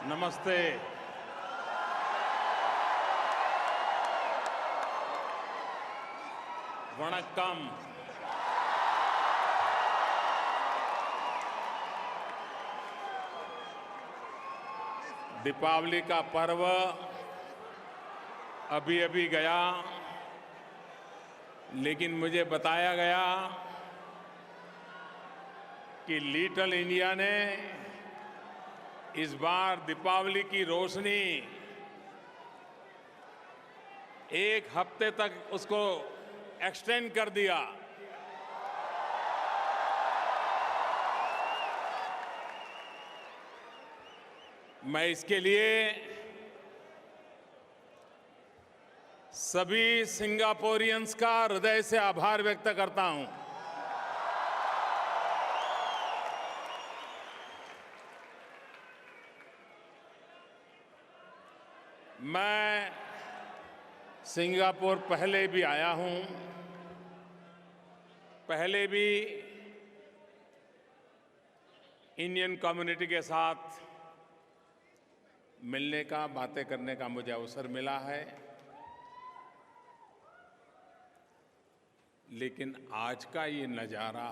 नमस्ते। वणक्कम। दीपावली का पर्व अभी अभी गया, लेकिन मुझे बताया गया कि लिटिल इंडिया ने इस बार दीपावली की रोशनी एक हफ्ते तक उसको एक्सटेंड कर दिया। मैं इसके लिए सभी सिंगापुरियंस का हृदय से आभार व्यक्त करता हूं। मैं सिंगापुर पहले भी आया हूं, पहले भी इंडियन कम्युनिटी के साथ मिलने का, बातें करने का मुझे अवसर मिला है, लेकिन आज का ये नजारा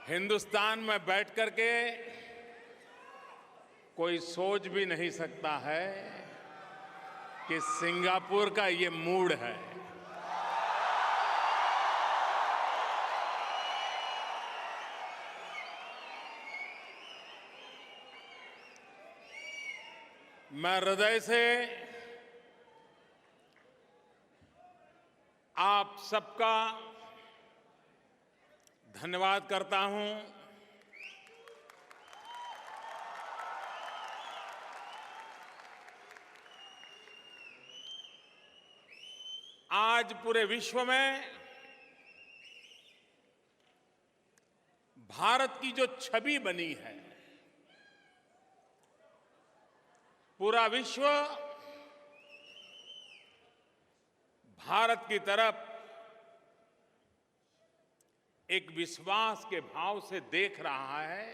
हिंदुस्तान में बैठ करके कोई सोच भी नहीं सकता है कि सिंगापुर का ये मूड है। मैं हृदय से आप सबका धन्यवाद करता हूं। आज पूरे विश्व में भारत की जो छवि बनी है, पूरा विश्व भारत की तरफ एक विश्वास के भाव से देख रहा है।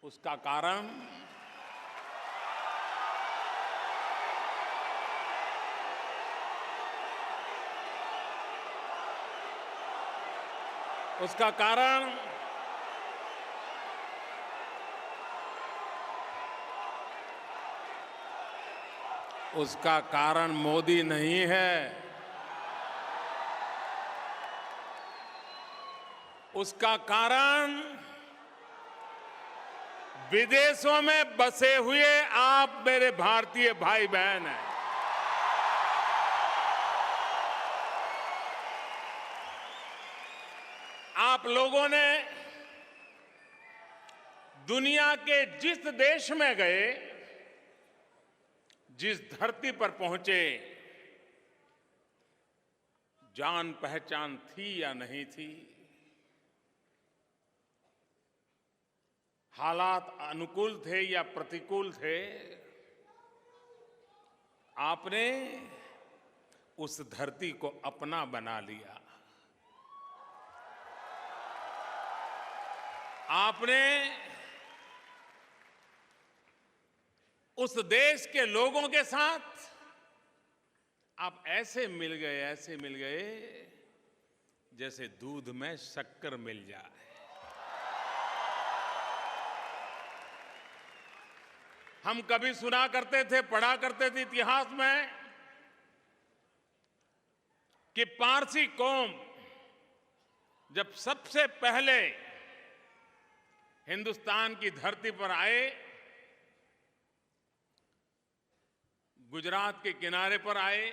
उसका कारण उसका कारण मोदी नहीं है, उसका कारण विदेशों में बसे हुए आप मेरे भारतीय भाई बहन हैं। आप लोगों ने दुनिया के जिस देश में गए, जिस धरती पर पहुंचे, जान पहचान थी या नहीं थी, हालात अनुकूल थे या प्रतिकूल थे, आपने उस धरती को अपना बना लिया। आपने उस देश के लोगों के साथ आप ऐसे मिल गए जैसे दूध में शक्कर मिल जाए। हम कभी सुना करते थे, पढ़ा करते थे इतिहास में कि पारसी कौम जब सबसे पहले हिंदुस्तान की धरती पर आए, गुजरात के किनारे पर आए,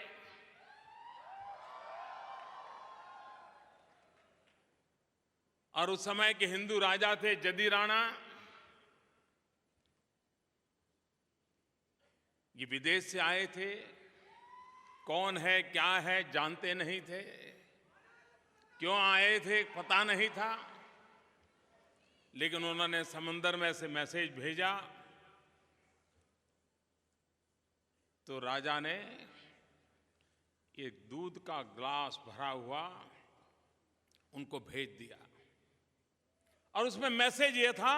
और उस समय के हिंदू राजा थे जदी राणा। ये विदेश से आए थे, कौन है क्या है जानते नहीं थे, क्यों आए थे पता नहीं था, लेकिन उन्होंने समंदर में से मैसेज भेजा तो राजा ने एक दूध का ग्लास भरा हुआ उनको भेज दिया और उसमें मैसेज ये था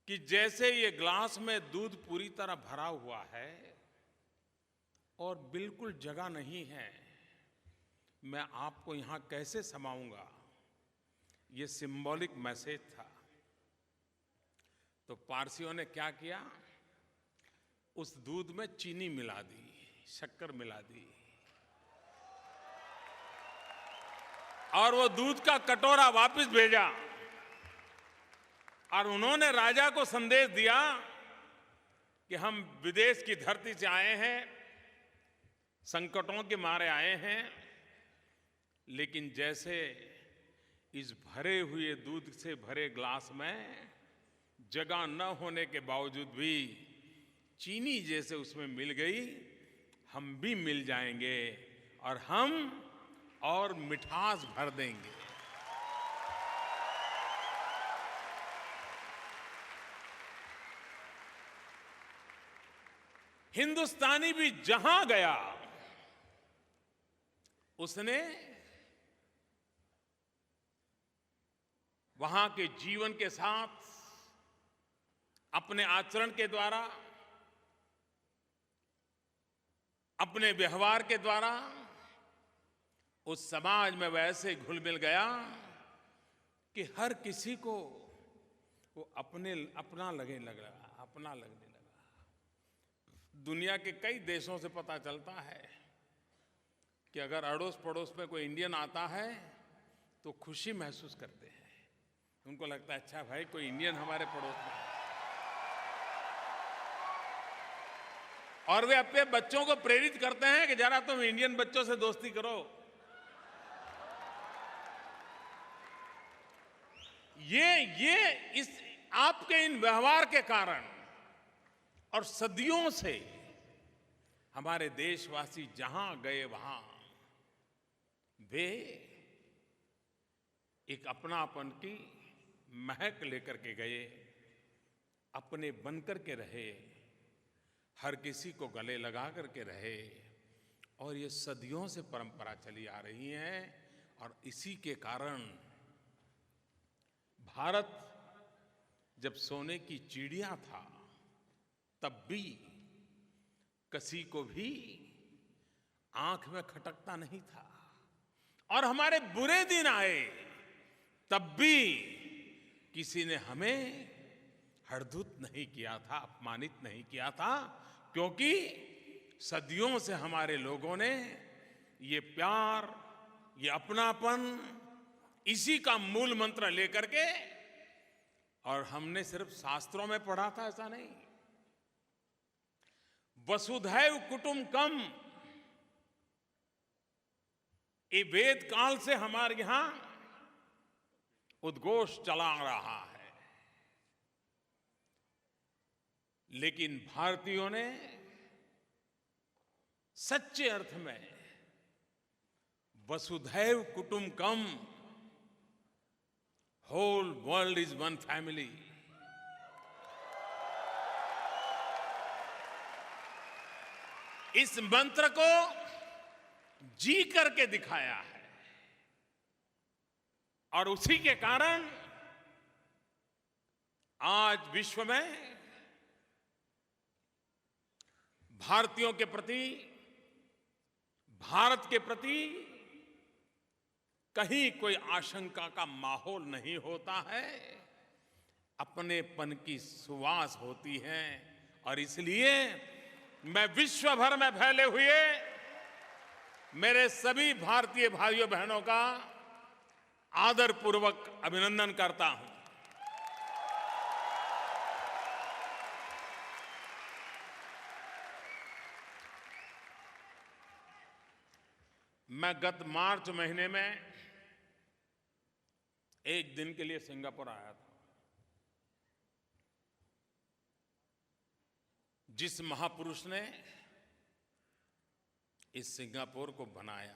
कि जैसे ये ग्लास में दूध पूरी तरह भरा हुआ है और बिल्कुल जगह नहीं है, मैं आपको यहां कैसे समाऊंगा, ये सिंबॉलिक मैसेज था। तो पारसियों ने क्या किया, उस दूध में चीनी मिला दी, शक्कर मिला दी और वो दूध का कटोरा वापस भेजा और उन्होंने राजा को संदेश दिया कि हम विदेश की धरती से आए हैं, संकटों के मारे आए हैं, लेकिन जैसे इस भरे हुए दूध से भरे ग्लास में जगह न होने के बावजूद भी चीनी जैसे उसमें मिल गई, हम भी मिल जाएंगे और हम और मिठास भर देंगे। हिंदुस्तानी भी जहां गया उसने वहां के जीवन के साथ अपने आचरण के द्वारा, अपने व्यवहार के द्वारा उस समाज में वैसे घुल मिल गया कि हर किसी को वो अपना लगने लगा। दुनिया के कई देशों से पता चलता है कि अगर अड़ोस पड़ोस में कोई इंडियन आता है तो खुशी महसूस करते हैं, उनको लगता है अच्छा भाई कोई इंडियन हमारे पड़ोस में है। और वे अपने बच्चों को प्रेरित करते हैं कि जरा तुम इंडियन बच्चों से दोस्ती करो। ये इस आपके इन व्यवहार के कारण और सदियों से हमारे देशवासी जहां गए वहां वे एक अपनापन की महक लेकर के गए, अपने बनकर के रहे, हर किसी को गले लगा करके रहे और ये सदियों से परंपरा चली आ रही है। और इसी के कारण भारत जब सोने की चिड़िया था तब भी किसी को भी आंख में खटकता नहीं था, और हमारे बुरे दिन आए तब भी किसी ने हमें हड़धूत नहीं किया था, अपमानित नहीं किया था, क्योंकि सदियों से हमारे लोगों ने ये प्यार, ये अपनापन, इसी का मूल मंत्र लेकर के, और हमने सिर्फ शास्त्रों में पढ़ा था ऐसा नहीं, वसुधैव कुटुंबकम ये वेद काल से हमारे यहां उद्घोष चला रहा है। लेकिन भारतीयों ने सच्चे अर्थ में वसुधैव कुटुंबकम, whole world is one family, इस मंत्र को जी करके दिखाया है। और उसी के कारण आज विश्व में भारतीयों के प्रति, भारत के प्रति कहीं कोई आशंका का माहौल नहीं होता है, अपनेपन की सुवास होती है। और इसलिए मैं विश्व भर में फैले हुए मेरे सभी भारतीय भाइयों बहनों का आदरपूर्वक अभिनंदन करता हूं। मैं गत मार्च महीने में एक दिन के लिए सिंगापुर आया था। जिस महापुरुष ने इस सिंगापुर को बनाया,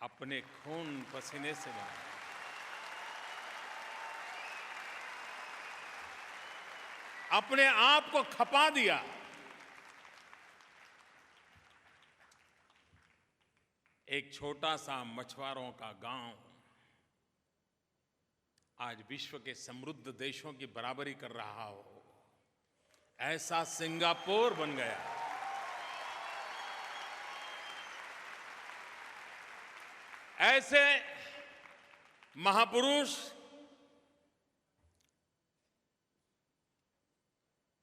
अपने खून पसीने से बनाया, अपने आप को खपा दिया, एक छोटा सा मछुआरों का गांव आज विश्व के समृद्ध देशों की बराबरी कर रहा हो, ऐसा सिंगापुर बन गया। ऐसे महापुरुष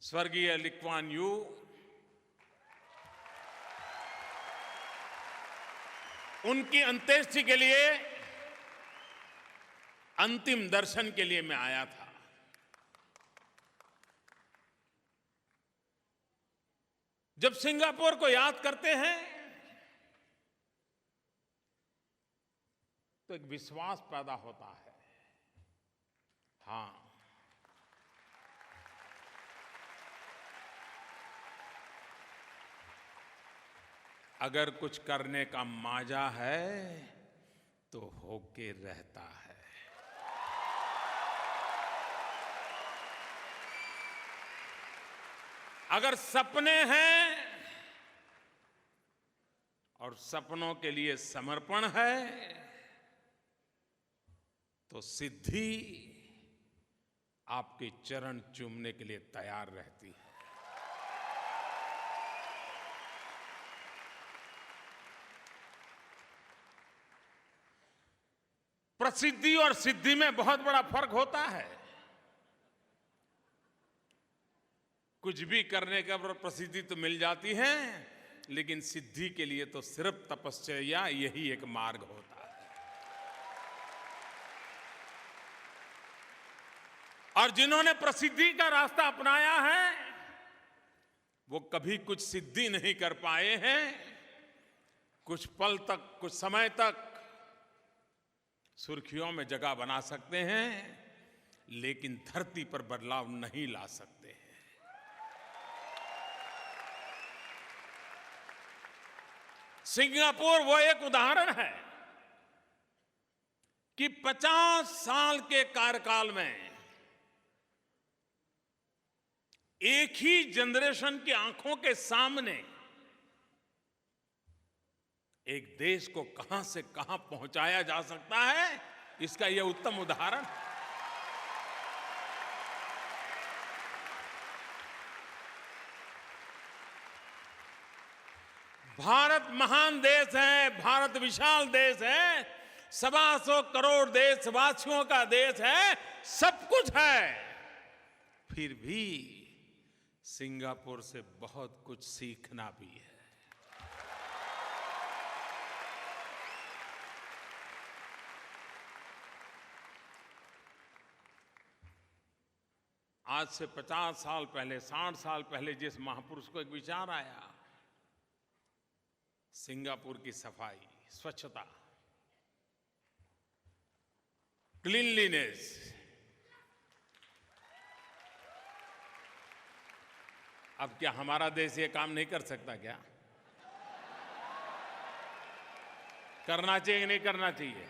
स्वर्गीय ली कुआन यू, उनकी अंत्येष्टि के लिए, अंतिम दर्शन के लिए मैं आया था। जब सिंगापुर को याद करते हैं तो एक विश्वास पैदा होता है। हाँ, अगर कुछ करने का माजा है तो होके रहता है। अगर सपने हैं और सपनों के लिए समर्पण है तो सिद्धि आपके चरण चूमने के लिए तैयार रहती है। प्रसिद्धि और सिद्धि में बहुत बड़ा फर्क होता है। कुछ भी करने के बाद प्रसिद्धि तो मिल जाती है, लेकिन सिद्धि के लिए तो सिर्फ तपस्या यही एक मार्ग होता है। और जिन्होंने प्रसिद्धि का रास्ता अपनाया है वो कभी कुछ सिद्धि नहीं कर पाए हैं। कुछ पल तक, कुछ समय तक सुर्खियों में जगह बना सकते हैं, लेकिन धरती पर बदलाव नहीं ला सकते हैं। सिंगापुर वो एक उदाहरण है कि 50 साल के कार्यकाल में एक ही जनरेशन की आंखों के सामने एक देश को कहां से कहां पहुंचाया जा सकता है, इसका यह उत्तम उदाहरण है। भारत महान देश है, भारत विशाल देश है, 125 करोड़ देशवासियों का देश है, सब कुछ है। फिर भी सिंगापुर से बहुत कुछ सीखना भी है। आज से 50 साल पहले, 60 साल पहले जिस महापुरुष को एक विचार आया, सिंगापुर की सफाई, स्वच्छता, क्लीनलीनेस, अब क्या हमारा देश ये काम नहीं कर सकता क्या? करना चाहिए कि नहीं करना चाहिए?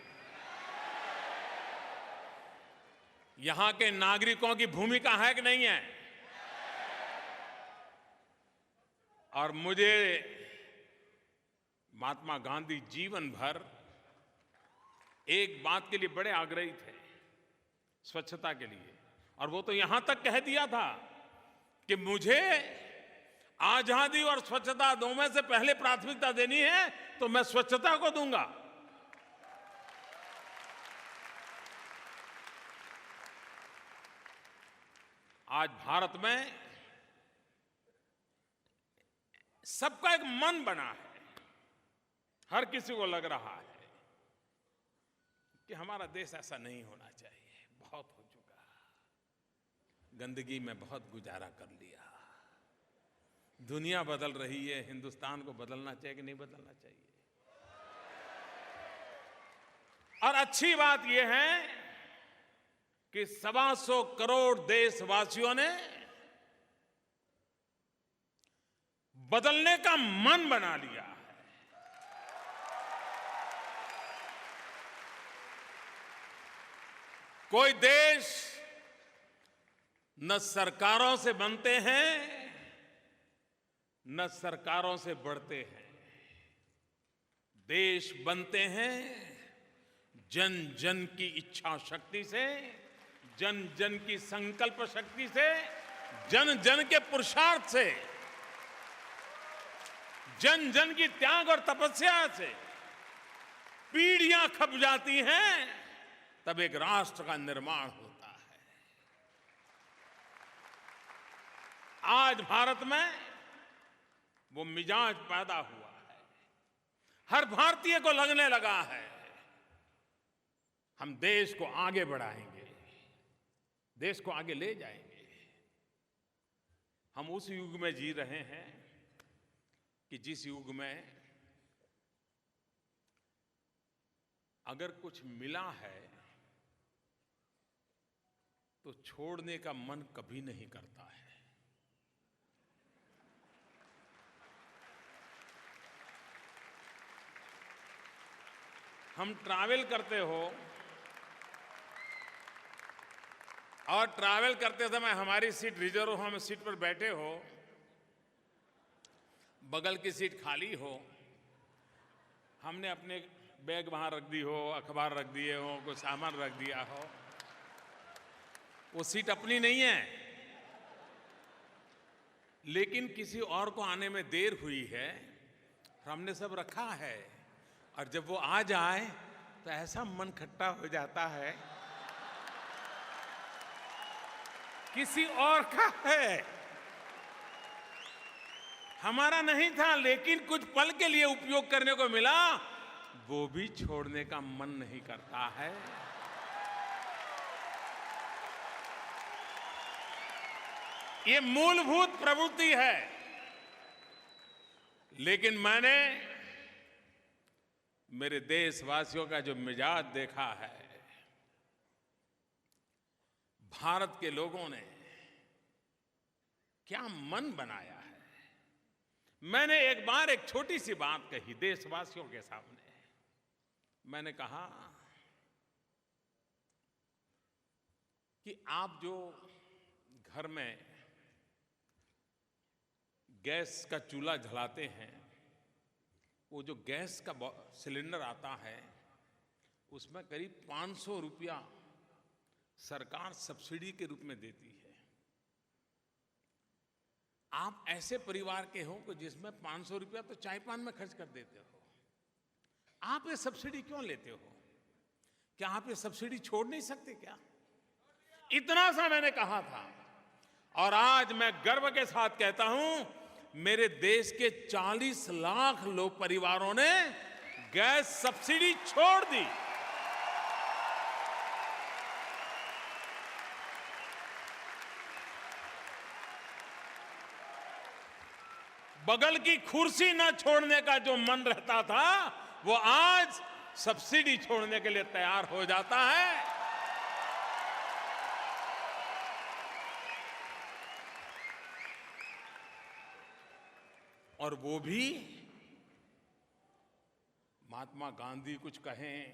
यहां के नागरिकों की भूमिका है कि नहीं है? और मुझे महात्मा गांधी जीवन भर एक बात के लिए बड़े आग्रही थे, स्वच्छता के लिए। और वो तो यहां तक कह दिया था कि मुझे आजादी और स्वच्छता दो में से पहले प्राथमिकता देनी है तो मैं स्वच्छता को दूंगा। आज भारत में सबका एक मन बना है, हर किसी को लग रहा है कि हमारा देश ऐसा नहीं होना चाहिए, बहुत हो चुका, गंदगी में बहुत गुजारा कर लिया। दुनिया बदल रही है, हिंदुस्तान को बदलना चाहिए कि नहीं बदलना चाहिए? और अच्छी बात यह है कि 125 करोड़ देशवासियों ने बदलने का मन बना लिया है। कोई देश न सरकारों से बनते हैं न सरकारों से बढ़ते हैं, देश बनते हैं जन जन की इच्छा शक्ति से, जन जन की संकल्प शक्ति से, जन जन के पुरुषार्थ से, जन जन की त्याग और तपस्या से। पीढ़ियां खप जाती हैं तब एक राष्ट्र का निर्माण होता है। आज भारत में वो मिजाज पैदा हुआ है, हर भारतीय को लगने लगा है हम देश को आगे बढ़ाएंगे, देश को आगे ले जाएंगे। हम उस युग में जी रहे हैं कि जिस युग में अगर कुछ मिला है तो छोड़ने का मन कभी नहीं करता है। हम ट्रैवल करते हो और ट्रैवल करते समय हमारी सीट रिजर्व हो, हम सीट पर बैठे हो, बगल की सीट खाली हो, हमने अपने बैग वहां रख दी हो, अखबार रख दिए हो, कोई सामान रख दिया हो, वो सीट अपनी नहीं है, लेकिन किसी और को आने में देर हुई है, हमने सब रखा है, और जब वो आ जाए तो ऐसा मन खट्टा हो जाता है किसी और का है, हमारा नहीं था, लेकिन कुछ पल के लिए उपयोग करने को मिला, वो भी छोड़ने का मन नहीं करता है। ये मूलभूत प्रवृत्ति है। लेकिन मैंने मेरे देशवासियों का जो मिजाज देखा है, भारत के लोगों ने क्या मन बनाया है। मैंने एक बार एक छोटी सी बात कही देशवासियों के सामने। मैंने कहा कि आप जो घर में गैस का चूल्हा जलाते हैं, वो जो गैस का सिलेंडर आता है उसमें करीब 500 रुपया सरकार सब्सिडी के रूप में देती है। आप ऐसे परिवार के हो कि जिसमें 500 रुपया तो चाय पान में खर्च कर देते हो, आप ये सब्सिडी क्यों लेते हो? क्या आप ये सब्सिडी छोड़ नहीं सकते क्या? इतना सा मैंने कहा था, और आज मैं गर्व के साथ कहता हूं मेरे देश के 40 लाख लोग परिवारों ने गैस सब्सिडी छोड़ दी। बगल की कुर्सी ना छोड़ने का जो मन रहता था, वो आज सब्सिडी छोड़ने के लिए तैयार हो जाता है। और वो भी महात्मा गांधी कुछ कहें,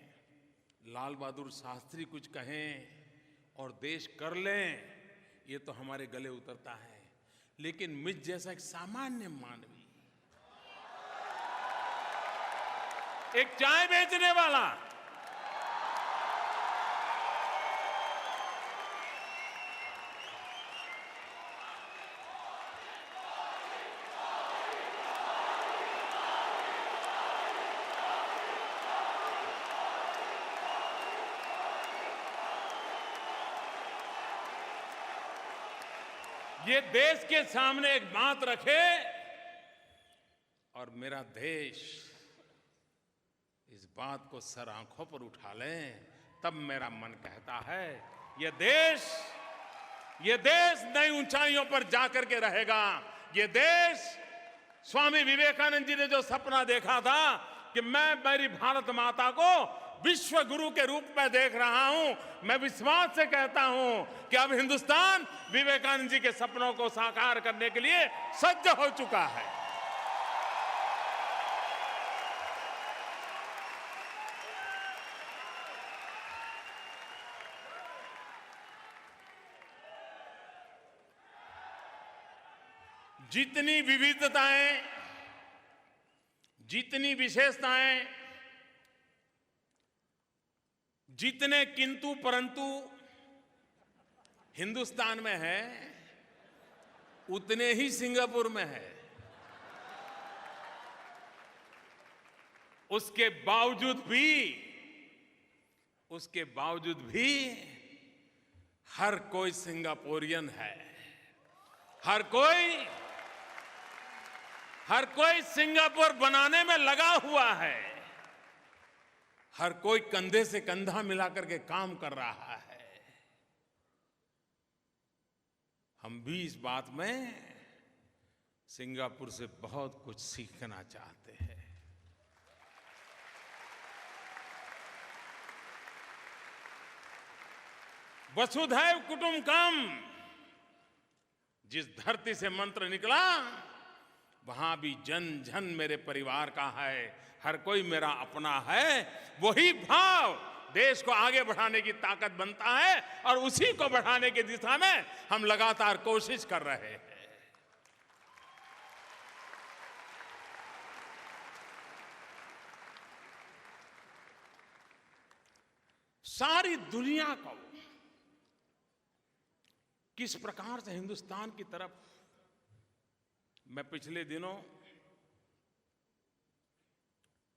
लाल बहादुर शास्त्री कुछ कहें और देश कर लें, ये तो हमारे गले उतरता है। लेकिन मुझ जैसा एक सामान्य मानवी, एक चाय बेचने वाला, ये देश के सामने एक बात रखे और मेरा देश इस बात को सर आंखों पर उठा ले, तब मेरा मन कहता है ये देश नई ऊंचाइयों पर जाकर के रहेगा। ये देश, स्वामी विवेकानंद जी ने जो सपना देखा था कि मैं मेरी भारत माता को विश्व गुरु के रूप में देख रहा हूं, मैं विश्वास से कहता हूं कि अब हिंदुस्तान विवेकानंद जी के सपनों को साकार करने के लिए सज्ज हो चुका है। जितनी विविधताएं, जितनी विशेषताएं जितने किंतु परंतु हिंदुस्तान में है, उतने ही सिंगापुर में है। उसके बावजूद भी हर कोई सिंगापुरियन है। हर कोई सिंगापुर बनाने में लगा हुआ है। हर कोई कंधे से कंधा मिलाकर के काम कर रहा है। हम भी इस बात में सिंगापुर से बहुत कुछ सीखना चाहते हैं। वसुधैव कुटुंबकम जिस धरती से मंत्र निकला, वहां भी जन जन मेरे परिवार का है, हर कोई मेरा अपना है। वही भाव देश को आगे बढ़ाने की ताकत बनता है और उसी को बढ़ाने की दिशा में हम लगातार कोशिश कर रहे हैं। सारी दुनिया को किस प्रकार से हिंदुस्तान की तरफ, मैं पिछले दिनों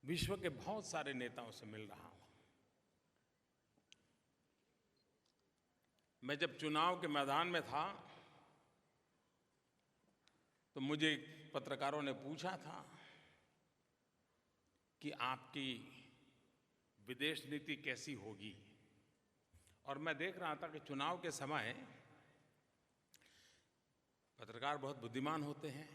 विश्व के बहुत सारे नेताओं से मिल रहा हूं। मैं जब चुनाव के मैदान में था तो मुझे पत्रकारों ने पूछा था कि आपकी विदेश नीति कैसी होगी, और मैं देख रहा था कि चुनाव के समय पत्रकार बहुत बुद्धिमान होते हैं।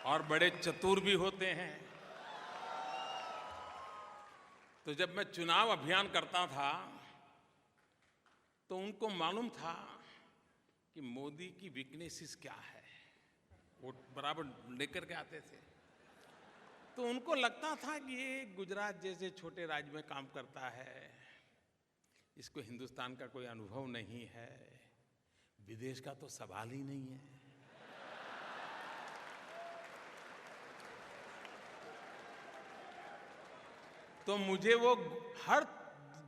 और बड़े चतुर भी होते हैं। तो जब मैं चुनाव अभियान करता था तो उनको मालूम था कि मोदी की वीकनेसेस क्या है, वो बराबर लेकर के आते थे। तो उनको लगता था कि ये गुजरात जैसे छोटे राज्य में काम करता है, इसको हिंदुस्तान का कोई अनुभव नहीं है, विदेश का तो सवाल ही नहीं है। तो मुझे वो हर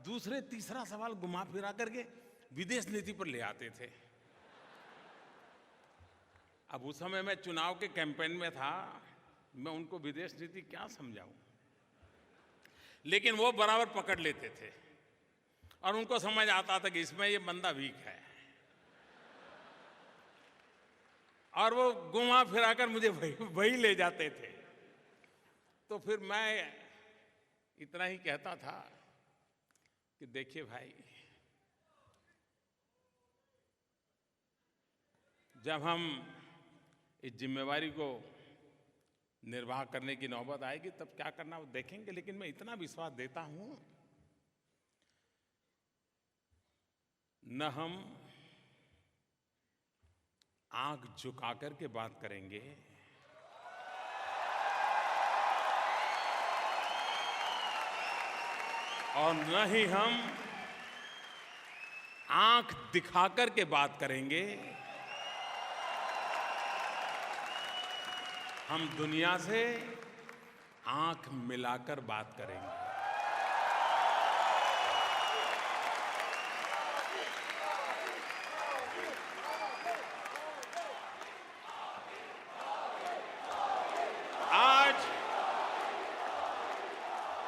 दूसरे तीसरा सवाल घुमा फिरा करके विदेश नीति पर ले आते थे। अब उस समय मैं चुनाव के कैंपेन में था, मैं उनको विदेश नीति क्या समझाऊं, लेकिन वो बराबर पकड़ लेते थे और उनको समझ आता था कि इसमें ये बंदा वीक है, और वो घुमा फिराकर मुझे वही ले जाते थे। तो फिर मैं इतना ही कहता था कि देखिए भाई, जब हम इस जिम्मेवारी को निर्वाह करने की नौबत आएगी तब क्या करना वो देखेंगे, लेकिन मैं इतना विश्वास देता हूं, न हम आंख झुका करके बात करेंगे, और न ही हम आंख दिखा करके बात करेंगे। हम दुनिया से आंख मिलाकर बात करेंगे।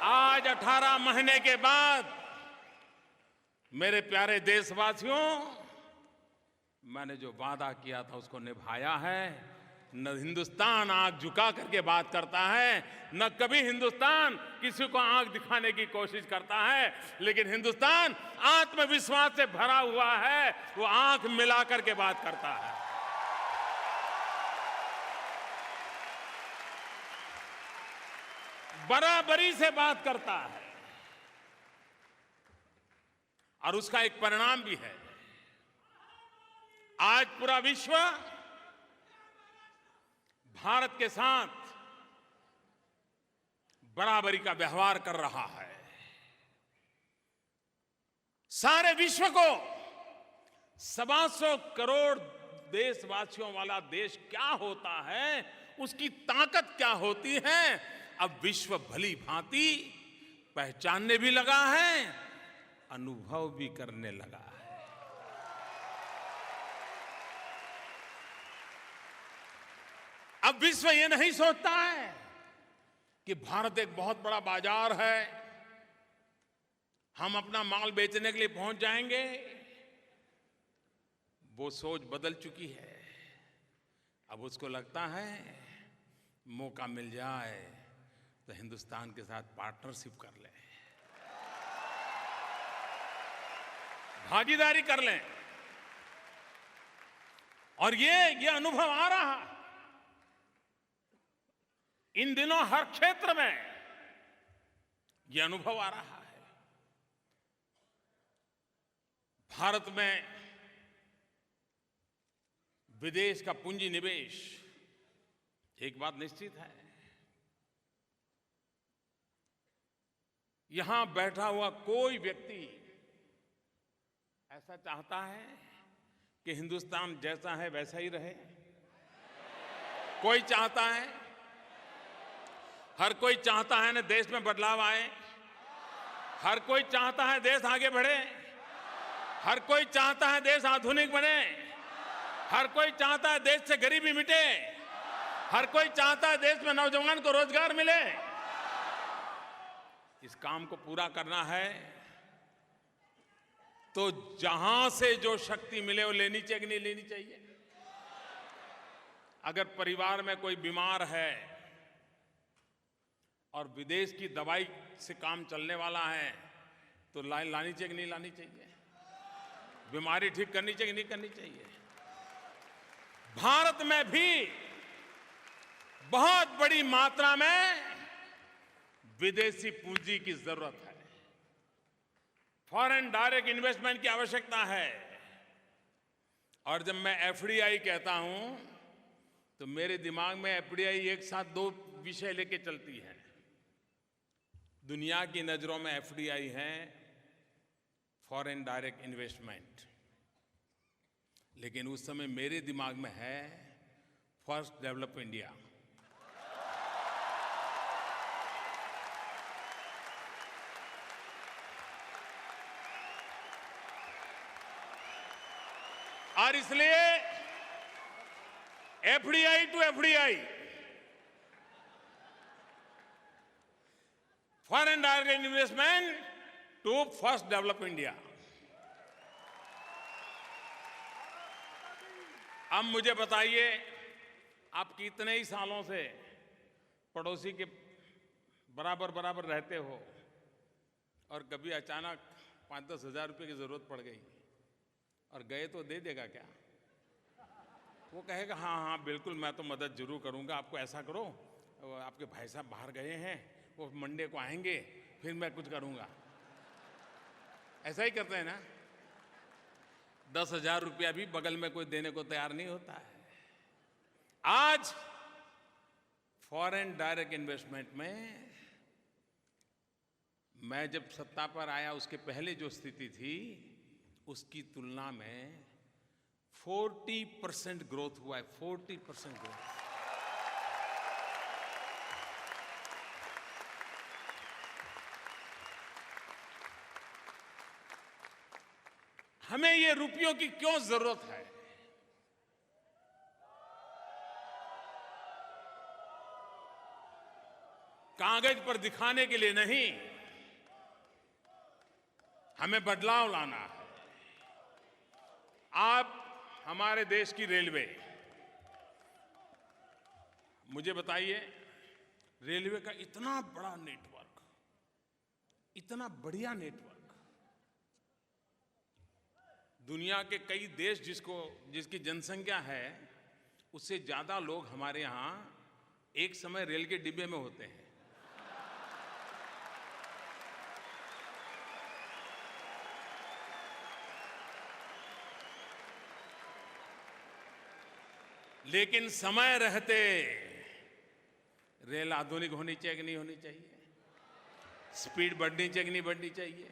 आज 18 महीने के बाद मेरे प्यारे देशवासियों, मैंने जो वादा किया था उसको निभाया है। न हिंदुस्तान आंख झुका करके बात करता है, न कभी हिंदुस्तान किसी को आंख दिखाने की कोशिश करता है, लेकिन हिंदुस्तान आत्मविश्वास से भरा हुआ है, वो आंख मिला करके बात करता है। बराबरी से बात करता है, और उसका एक परिणाम भी है। आज पूरा विश्व भारत के साथ बराबरी का व्यवहार कर रहा है। सारे विश्व को 125 करोड़ देशवासियों वाला देश क्या होता है, उसकी ताकत क्या होती है, अब विश्व भली भांति पहचानने भी लगा है, अनुभव भी करने लगा है। अब विश्व ये नहीं सोचता है कि भारत एक बहुत बड़ा बाजार है, हम अपना माल बेचने के लिए पहुंच जाएंगे। वो सोच बदल चुकी है। अब उसको लगता है मौका मिल जाए तो हिंदुस्तान के साथ पार्टनरशिप कर लें, भागीदारी कर लें। और ये अनुभव आ रहा है इन दिनों, हर क्षेत्र में ये अनुभव आ रहा है। भारत में विदेश का पूंजी निवेश, एक बात निश्चित है, यहां बैठा हुआ कोई व्यक्ति ऐसा चाहता है कि हिंदुस्तान जैसा है वैसा ही रहे? कोई चाहता है? हर कोई चाहता है ना देश में बदलाव आए, हर कोई चाहता है देश आगे बढ़े, हर कोई चाहता है देश आधुनिक बने, हर कोई चाहता है देश से गरीबी मिटे, हर कोई चाहता है देश में नौजवान को रोजगार मिले। इस काम को पूरा करना है तो जहां से जो शक्ति मिले वो लेनी चाहिए कि नहीं लेनी चाहिए? अगर परिवार में कोई बीमार है और विदेश की दवाई से काम चलने वाला है तो लानी चाहिए कि नहीं लानी चाहिए? बीमारी ठीक करनी चाहिए कि नहीं करनी चाहिए? भारत में भी बहुत बड़ी मात्रा में विदेशी पूंजी की जरूरत है, फॉरेन डायरेक्ट इन्वेस्टमेंट की आवश्यकता है। और जब मैं एफडीआई कहता हूं तो मेरे दिमाग में एफडीआई एक साथ दो विषय लेके चलती है। दुनिया की नजरों में एफडीआई है फॉरेन डायरेक्ट इन्वेस्टमेंट, लेकिन उस समय मेरे दिमाग में है फर्स्ट डेवलप इंडिया। और इसलिए FDI to FDI, foreign direct investment to first develop India. अब मुझे बताइए, आप कितने ही सालों से पड़ोसी के बराबर बराबर रहते हो और कभी अचानक 5-10 हजार रुपए की जरूरत पड़ गई और गए तो दे देगा क्या? वो कहेगा हाँ हाँ बिल्कुल मैं तो मदद जरूर करूंगा, आपको ऐसा करो, आपके भाई साहब बाहर गए हैं, वो मंडे को आएंगे, फिर मैं कुछ करूंगा। ऐसा ही करते हैं ना? 10,000 रुपया भी बगल में कोई देने को तैयार नहीं होता है। आज फॉरेन डायरेक्ट इन्वेस्टमेंट में मैं जब सत्ता पर आया उसके पहले जो स्थिति थी उसकी तुलना में 40% ग्रोथ हुआ है। 40% ग्रोथ। हमें ये रुपयों की क्यों जरूरत है? कागज पर दिखाने के लिए नहीं, हमें बदलाव लाना है। आप हमारे देश की रेलवे, मुझे बताइए, रेलवे का इतना बड़ा नेटवर्क, इतना बढ़िया नेटवर्क, दुनिया के कई देश जिसकी जनसंख्या है उससे ज्यादा लोग हमारे यहां एक समय रेल के डिब्बे में होते हैं। लेकिन समय रहते रेल आधुनिक होनी चाहिए कि नहीं होनी चाहिए? स्पीड बढ़नी चाहिए कि नहीं बढ़नी चाहिए?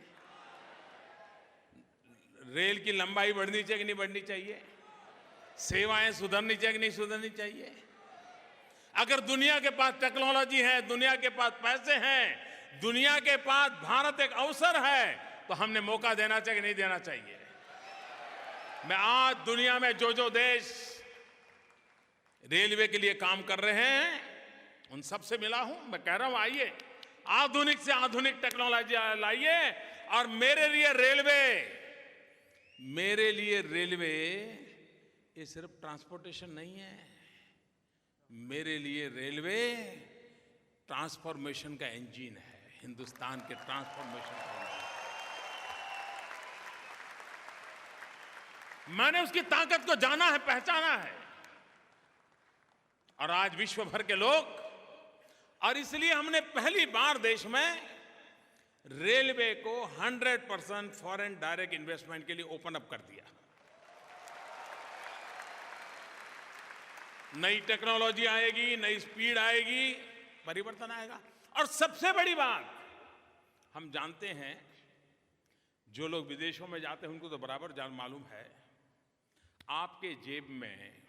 रेल की लंबाई बढ़नी चाहिए कि नहीं बढ़नी चाहिए? सेवाएं सुधरनी चाहिए कि नहीं सुधरनी चाहिए? अगर दुनिया के पास टेक्नोलॉजी है, दुनिया के पास पैसे हैं, दुनिया के पास भारत एक अवसर है, तो हमने मौका देना चाहिए कि नहीं देना चाहिए? मैं आज दुनिया में जो देश रेलवे के लिए काम कर रहे हैं उन सब से मिला हूं। मैं कह रहा हूं आइए, आधुनिक से आधुनिक टेक्नोलॉजी लाइए। और मेरे लिए रेलवे ये सिर्फ ट्रांसपोर्टेशन नहीं है। मेरे लिए रेलवे ट्रांसफॉर्मेशन का इंजन है, हिंदुस्तान के ट्रांसफॉर्मेशन का इंजन। मैंने उसकी ताकत को जाना है, पहचाना है। और आज विश्व भर के लोग, और इसलिए हमने पहली बार देश में रेलवे को 100% फॉरेन डायरेक्ट इन्वेस्टमेंट के लिए ओपन अप कर दिया। नई टेक्नोलॉजी आएगी, नई स्पीड आएगी, परिवर्तन आएगा। और सबसे बड़ी बात, हम जानते हैं, जो लोग विदेशों में जाते हैं उनको तो बराबर मालूम है, आपके जेब में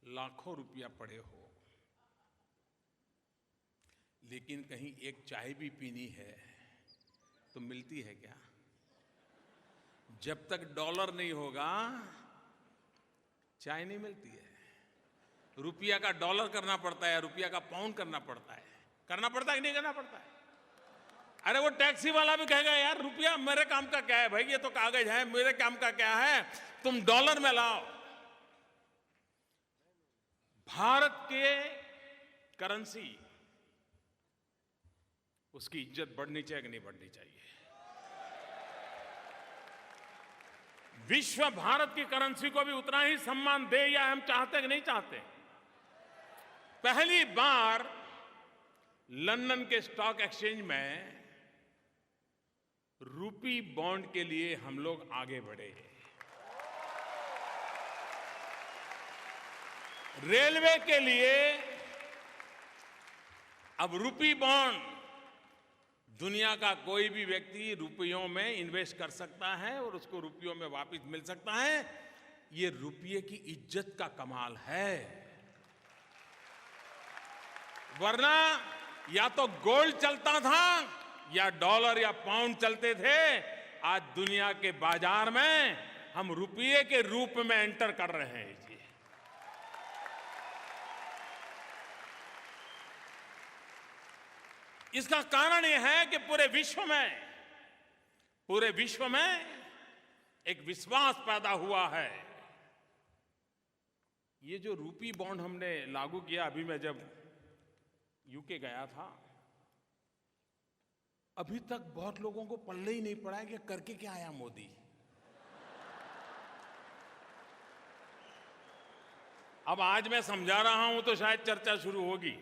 लाखों रुपया पड़े हो, लेकिन कहीं एक चाय भी पीनी है तो मिलती है क्या? जब तक डॉलर नहीं होगा चाय नहीं मिलती है। रुपया का डॉलर करना पड़ता है, रुपया का पाउंड करना पड़ता है। करना पड़ता है कि नहीं करना पड़ता है? अरे वो टैक्सी वाला भी कहेगा यार रुपया मेरे काम का क्या है भाई, ये तो कागज है, मेरे काम का क्या है, तुम डॉलर में लाओ। भारत के करेंसी, उसकी इज्जत बढ़नी चाहिए कि नहीं बढ़नी चाहिए? विश्व भारत की करेंसी को भी उतना ही सम्मान दे, या हम चाहते कि नहीं चाहते? पहली बार लंदन के स्टॉक एक्सचेंज में रूपी बॉन्ड के लिए हम लोग आगे बढ़े। रेलवे के लिए अब रूपी बॉन्ड दुनिया का कोई भी व्यक्ति रुपयों में इन्वेस्ट कर सकता है और उसको रुपयों में वापस मिल सकता है। ये रुपये की इज्जत का कमाल है। वरना या तो गोल्ड चलता था या डॉलर या पाउंड चलते थे। आज दुनिया के बाजार में हम रुपये के रूप में एंटर कर रहे हैं जी। इसका कारण यह है कि पूरे विश्व में एक विश्वास पैदा हुआ है। ये जो रूपी बॉन्ड हमने लागू किया, अभी मैं जब यूके गया था, अभी तक बहुत लोगों को पल्ले ही नहीं पड़ा है कि करके क्या आया मोदी। अब आज मैं समझा रहा हूं तो शायद चर्चा शुरू होगी।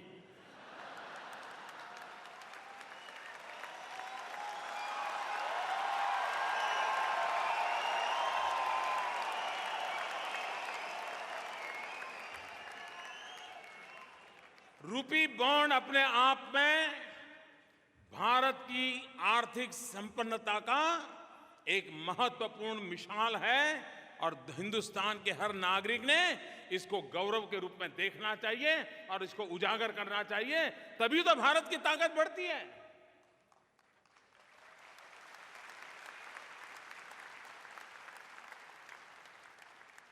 रूपी बॉन्ड अपने आप में भारत की आर्थिक संपन्नता का एक महत्वपूर्ण मिसाल है और हिंदुस्तान के हर नागरिक ने इसको गौरव के रूप में देखना चाहिए और इसको उजागर करना चाहिए। तभी तो भारत की ताकत बढ़ती है।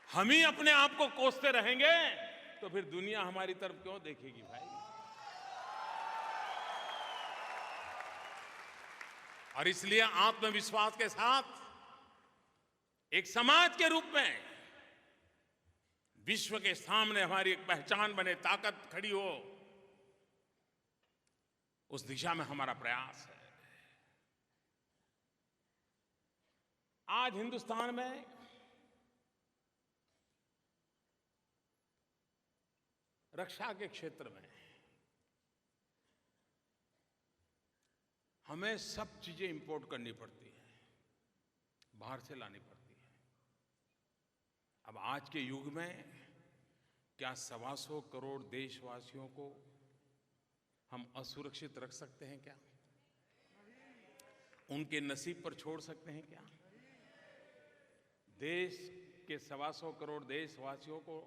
हम ही अपने आप को कोसते रहेंगे तो फिर दुनिया हमारी तरफ क्यों देखेगी भाई? और इसलिए आत्मविश्वास के साथ एक समाज के रूप में विश्व के सामने हमारी एक पहचान बने, ताकत खड़ी हो, उस दिशा में हमारा प्रयास है। आज हिंदुस्तान में रक्षा के क्षेत्र में हमें सब चीजें इंपोर्ट करनी पड़ती हैं, बाहर से लानी पड़ती है। अब आज के युग में क्या 125 करोड़ देशवासियों को हम असुरक्षित रख सकते हैं क्या? उनके नसीब पर छोड़ सकते हैं क्या? देश कि 125 करोड़ देशवासियों को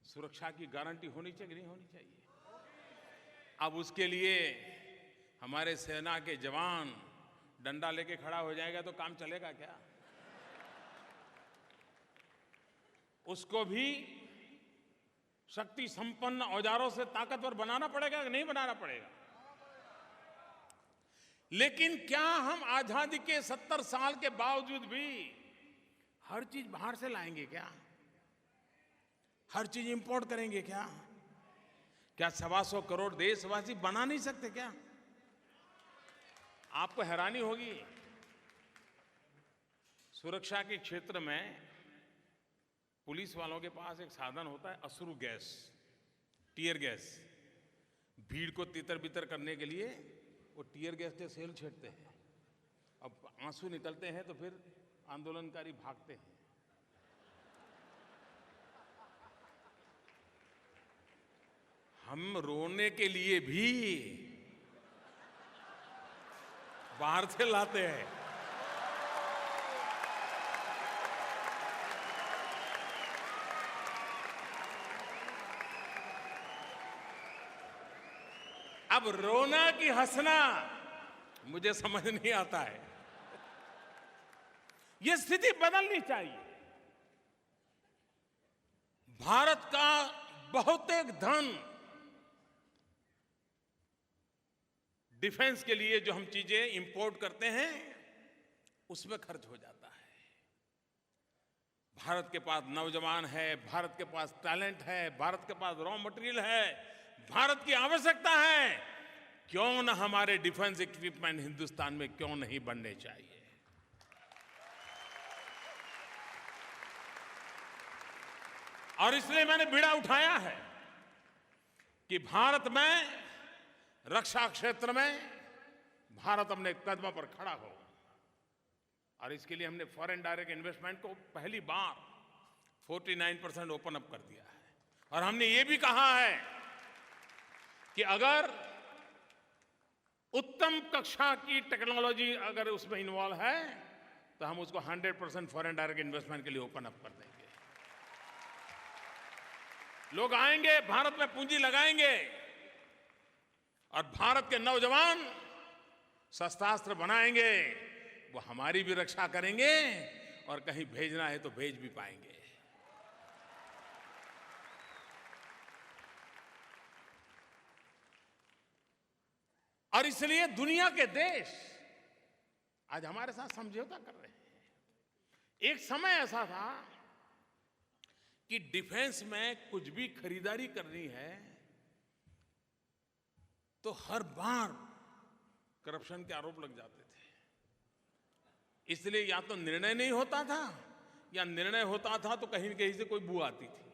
सुरक्षा की गारंटी होनी चाहिए कि नहीं होनी चाहिए? अब उसके लिए हमारे सेना के जवान डंडा लेके खड़ा हो जाएगा तो काम चलेगा क्या? उसको भी शक्ति संपन्न औजारों से ताकतवर बनाना पड़ेगा कि नहीं बनाना पड़ेगा? लेकिन क्या हम आजादी के 70 साल के बावजूद भी हर चीज बाहर से लाएंगे क्या? हर चीज इंपोर्ट करेंगे क्या? क्या 125 करोड़ देशवासी बना नहीं सकते क्या? आपको हैरानी होगी, सुरक्षा के क्षेत्र में पुलिस वालों के पास एक साधन होता है, अश्रु गैस, टीयर गैस। भीड़ को तितर बितर करने के लिए वो टीयर गैस के सेल छेड़ते हैं। अब आंसू निकलते हैं तो फिर आंदोलनकारी भागते हैं। हम रोने के लिए भी बाहर से लाते हैं। अब रोना कि हंसना मुझे समझ नहीं आता है। ये स्थिति बदलनी चाहिए। भारत का बहुतेक धन डिफेंस के लिए जो हम चीजें इंपोर्ट करते हैं उसमें खर्च हो जाता है। भारत के पास नौजवान है, भारत के पास टैलेंट है, भारत के पास रॉ मटेरियल है, भारत की आवश्यकता है। क्यों न हमारे डिफेंस इक्विपमेंट हिंदुस्तान में क्यों नहीं बनने चाहिए? और इसलिए मैंने बीड़ा उठाया है कि भारत में रक्षा क्षेत्र में भारत अपने कदमों पर खड़ा हो। और इसके लिए हमने फॉरेन डायरेक्ट इन्वेस्टमेंट को पहली बार 49% ओपन अप कर दिया है। और हमने ये भी कहा है कि अगर उत्तम कक्षा की टेक्नोलॉजी अगर उसमें इन्वॉल्व है तो हम उसको 100% फॉरेन डायरेक्ट इन्वेस्टमेंट के लिए ओपन अप कर देंगे। लोग आएंगे, भारत में पूंजी लगाएंगे और भारत के नौजवान शस्त्रास्त्र बनाएंगे। वो हमारी भी रक्षा करेंगे और कहीं भेजना है तो भेज भी पाएंगे। और इसलिए दुनिया के देश आज हमारे साथ समझौता कर रहे हैं। एक समय ऐसा था कि डिफेंस में कुछ भी खरीदारी करनी है तो हर बार करप्शन के आरोप लग जाते थे। इसलिए या तो निर्णय नहीं होता था या निर्णय होता था तो कहीं न कहीं से कोई बू आती थी।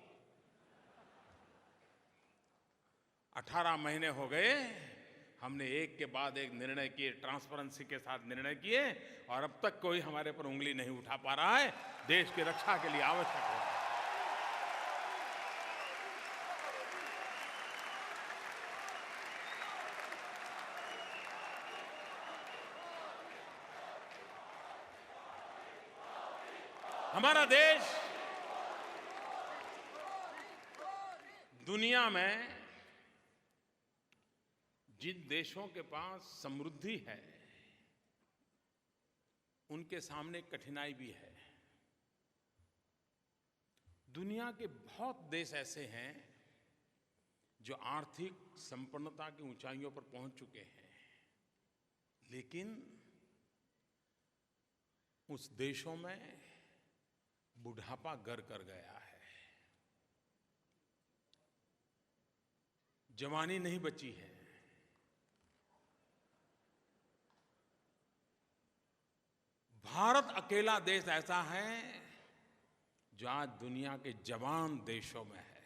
18 महीने हो गए, हमने एक के बाद एक निर्णय किए, ट्रांसपेरेंसी के साथ निर्णय किए और अब तक कोई हमारे पर उंगली नहीं उठा पा रहा है। देश की रक्षा के लिए आवश्यक है। हमारा देश दुनिया में जिन देशों के पास समृद्धि है उनके सामने कठिनाई भी है। दुनिया के बहुत देश ऐसे हैं जो आर्थिक संपन्नता की ऊंचाइयों पर पहुंच चुके हैं, लेकिन उस देशों में बुढ़ापा घर कर गया है, जवानी नहीं बची है। भारत अकेला देश ऐसा है जो आज दुनिया के जवान देशों में है।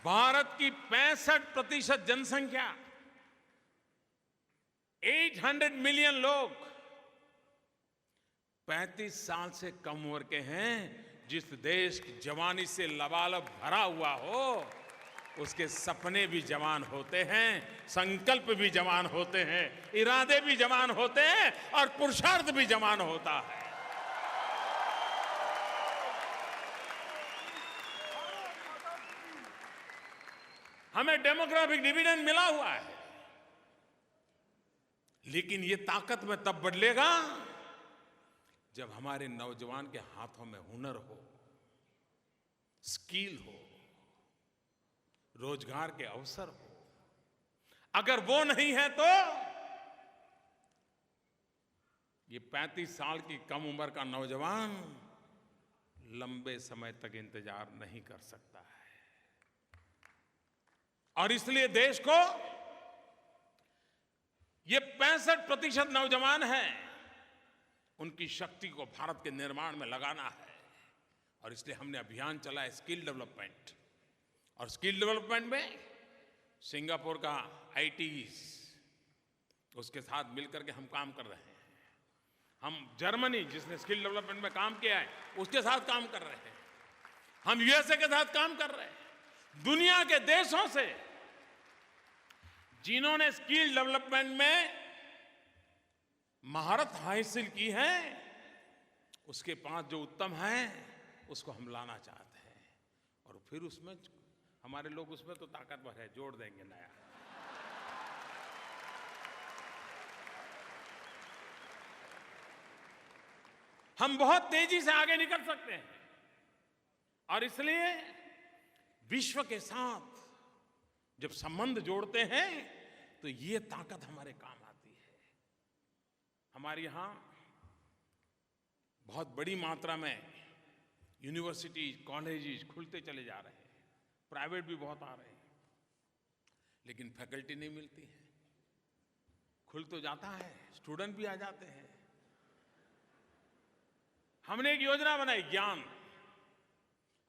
भारत की 65% जनसंख्या, 800 मिलियन लोग 35 साल से कम उम्र के हैं। जिस देश की जवानी से लबालब भरा हुआ हो, उसके सपने भी जवान होते हैं, संकल्प भी जवान होते हैं, इरादे भी जवान होते हैं और पुरुषार्थ भी जवान होता है। हमें डेमोग्राफिक डिविडेंड मिला हुआ है, लेकिन ये ताकत में तब बदलेगा जब हमारे नौजवान के हाथों में हुनर हो, स्किल हो, रोजगार के अवसर हो। अगर वो नहीं है तो ये 35 साल की कम उम्र का नौजवान लंबे समय तक इंतजार नहीं कर सकता है। और इसलिए देश को ये 65% नौजवान हैं, उनकी शक्ति को भारत के निर्माण में लगाना है। और इसलिए हमने अभियान चला है स्किल डेवलपमेंट। और स्किल डेवलपमेंट में सिंगापुर का आईटीज, उसके साथ मिलकर के हम काम कर रहे हैं। हम जर्मनी, जिसने स्किल डेवलपमेंट में काम किया है, उसके साथ काम कर रहे हैं। हम यूएसए के साथ काम कर रहे हैं। दुनिया के देशों से जिन्होंने स्किल डेवलपमेंट में महारत हासिल की है, उसके पास जो उत्तम है उसको हम लाना चाहते हैं। और फिर उसमें हमारे लोग उसमें तो ताकतवर है, जोड़ देंगे नया। हम बहुत तेजी से आगे निकल सकते हैं। और इसलिए विश्व के साथ जब संबंध जोड़ते हैं तो ये ताकत हमारे काम आती है। हमारे यहां बहुत बड़ी मात्रा में यूनिवर्सिटीज, कॉलेजेस खुलते चले जा रहे हैं, प्राइवेट भी बहुत आ रहे हैं, लेकिन फैकल्टी नहीं मिलती है। खुल तो जाता है, स्टूडेंट भी आ जाते हैं। हमने एक योजना बनाई ज्ञान,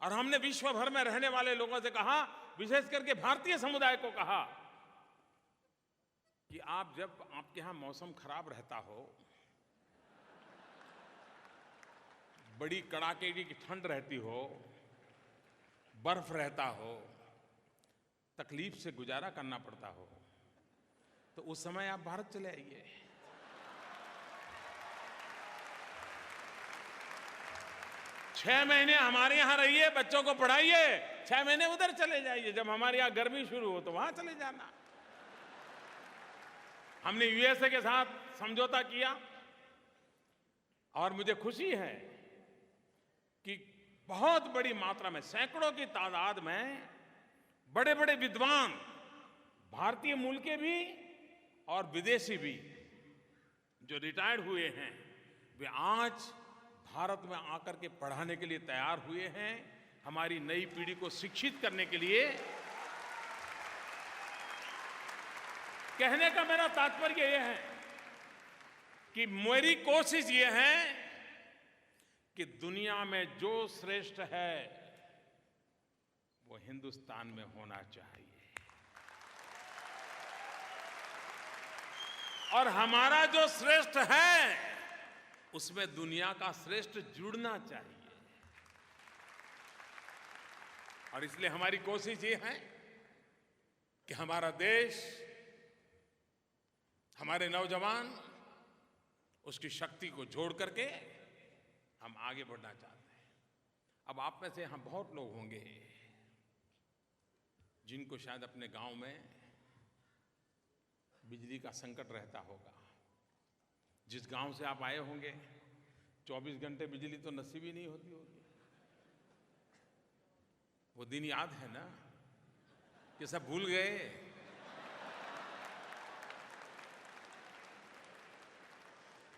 और हमने विश्व भर में रहने वाले लोगों से कहा, विशेष करके भारतीय समुदाय को कहा कि आप जब आपके यहां मौसम खराब रहता हो, बड़ी कड़ाके की ठंड रहती हो, बर्फ रहता हो, तकलीफ से गुजारा करना पड़ता हो, तो उस समय आप भारत चले आइए। छह महीने हमारे यहां रहिए, बच्चों को पढ़ाइए, 6 महीने उधर चले जाइए। जब हमारे यहां गर्मी शुरू हो तो वहां चले जाना। हमने यूएसए के साथ समझौता किया, और मुझे खुशी है कि बहुत बड़ी मात्रा में, सैकड़ों की तादाद में बड़े बड़े विद्वान, भारतीय मूल के भी और विदेशी भी, जो रिटायर्ड हुए हैं, वे आज भारत में आकर के पढ़ाने के लिए तैयार हुए हैं। हमारी नई पीढ़ी को शिक्षित करने के लिए। कहने का मेरा तात्पर्य यह है कि मेरी कोशिश यह है कि दुनिया में जो श्रेष्ठ है वो हिंदुस्तान में होना चाहिए, और हमारा जो श्रेष्ठ है उसमें दुनिया का श्रेष्ठ जुड़ना चाहिए। और इसलिए हमारी कोशिश ये है कि हमारा देश, हमारे नौजवान, उसकी शक्ति को जोड़ करके हम आगे बढ़ना चाहते हैं। अब आप में से हम बहुत लोग होंगे जिनको शायद अपने गांव में बिजली का संकट रहता होगा। जिस गांव से आप आए होंगे 24 घंटे बिजली तो नसीब ही नहीं होती होगी। वो दिन याद है ना कि सब भूल गए?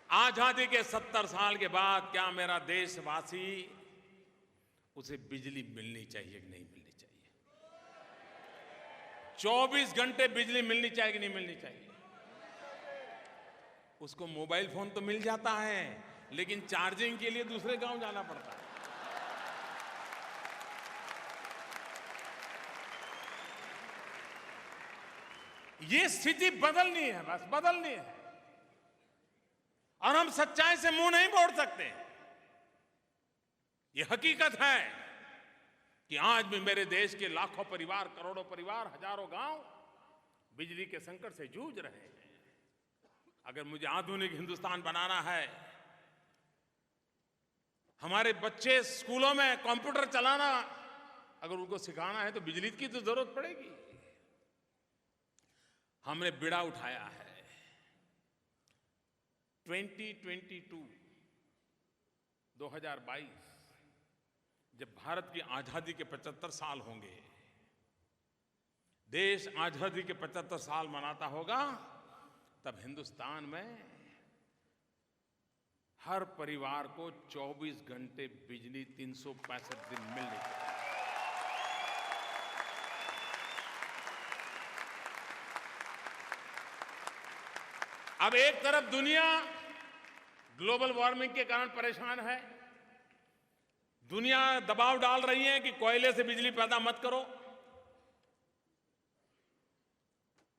आजादी के 70 साल के बाद क्या मेरा देशवासी, उसे बिजली मिलनी चाहिए कि नहीं मिलनी चाहिए? 24 घंटे बिजली मिलनी चाहिए कि नहीं मिलनी चाहिए? उसको मोबाइल फोन तो मिल जाता है, लेकिन चार्जिंग के लिए दूसरे गांव जाना पड़ता है। ये स्थिति बदलनी है, बस बदलनी है। और हम सच्चाई से मुंह नहीं मोड़ सकते। ये हकीकत है कि आज भी मेरे देश के लाखों परिवार, करोड़ों परिवार, हजारों गांव बिजली के संकट से जूझ रहे हैं। अगर मुझे आधुनिक हिंदुस्तान बनाना है, हमारे बच्चे स्कूलों में कंप्यूटर चलाना अगर उनको सिखाना है तो बिजली की तो जरूरत पड़ेगी। हमने बीड़ा उठाया है 2022 जब भारत की आजादी के 75 साल होंगे, देश आजादी के 75 साल मनाता होगा, तब हिंदुस्तान में हर परिवार को 24 घंटे बिजली 365 दिन मिलनी चाहिए। अब एक तरफ दुनिया ग्लोबल वार्मिंग के कारण परेशान है, दुनिया दबाव डाल रही है कि कोयले से बिजली पैदा मत करो।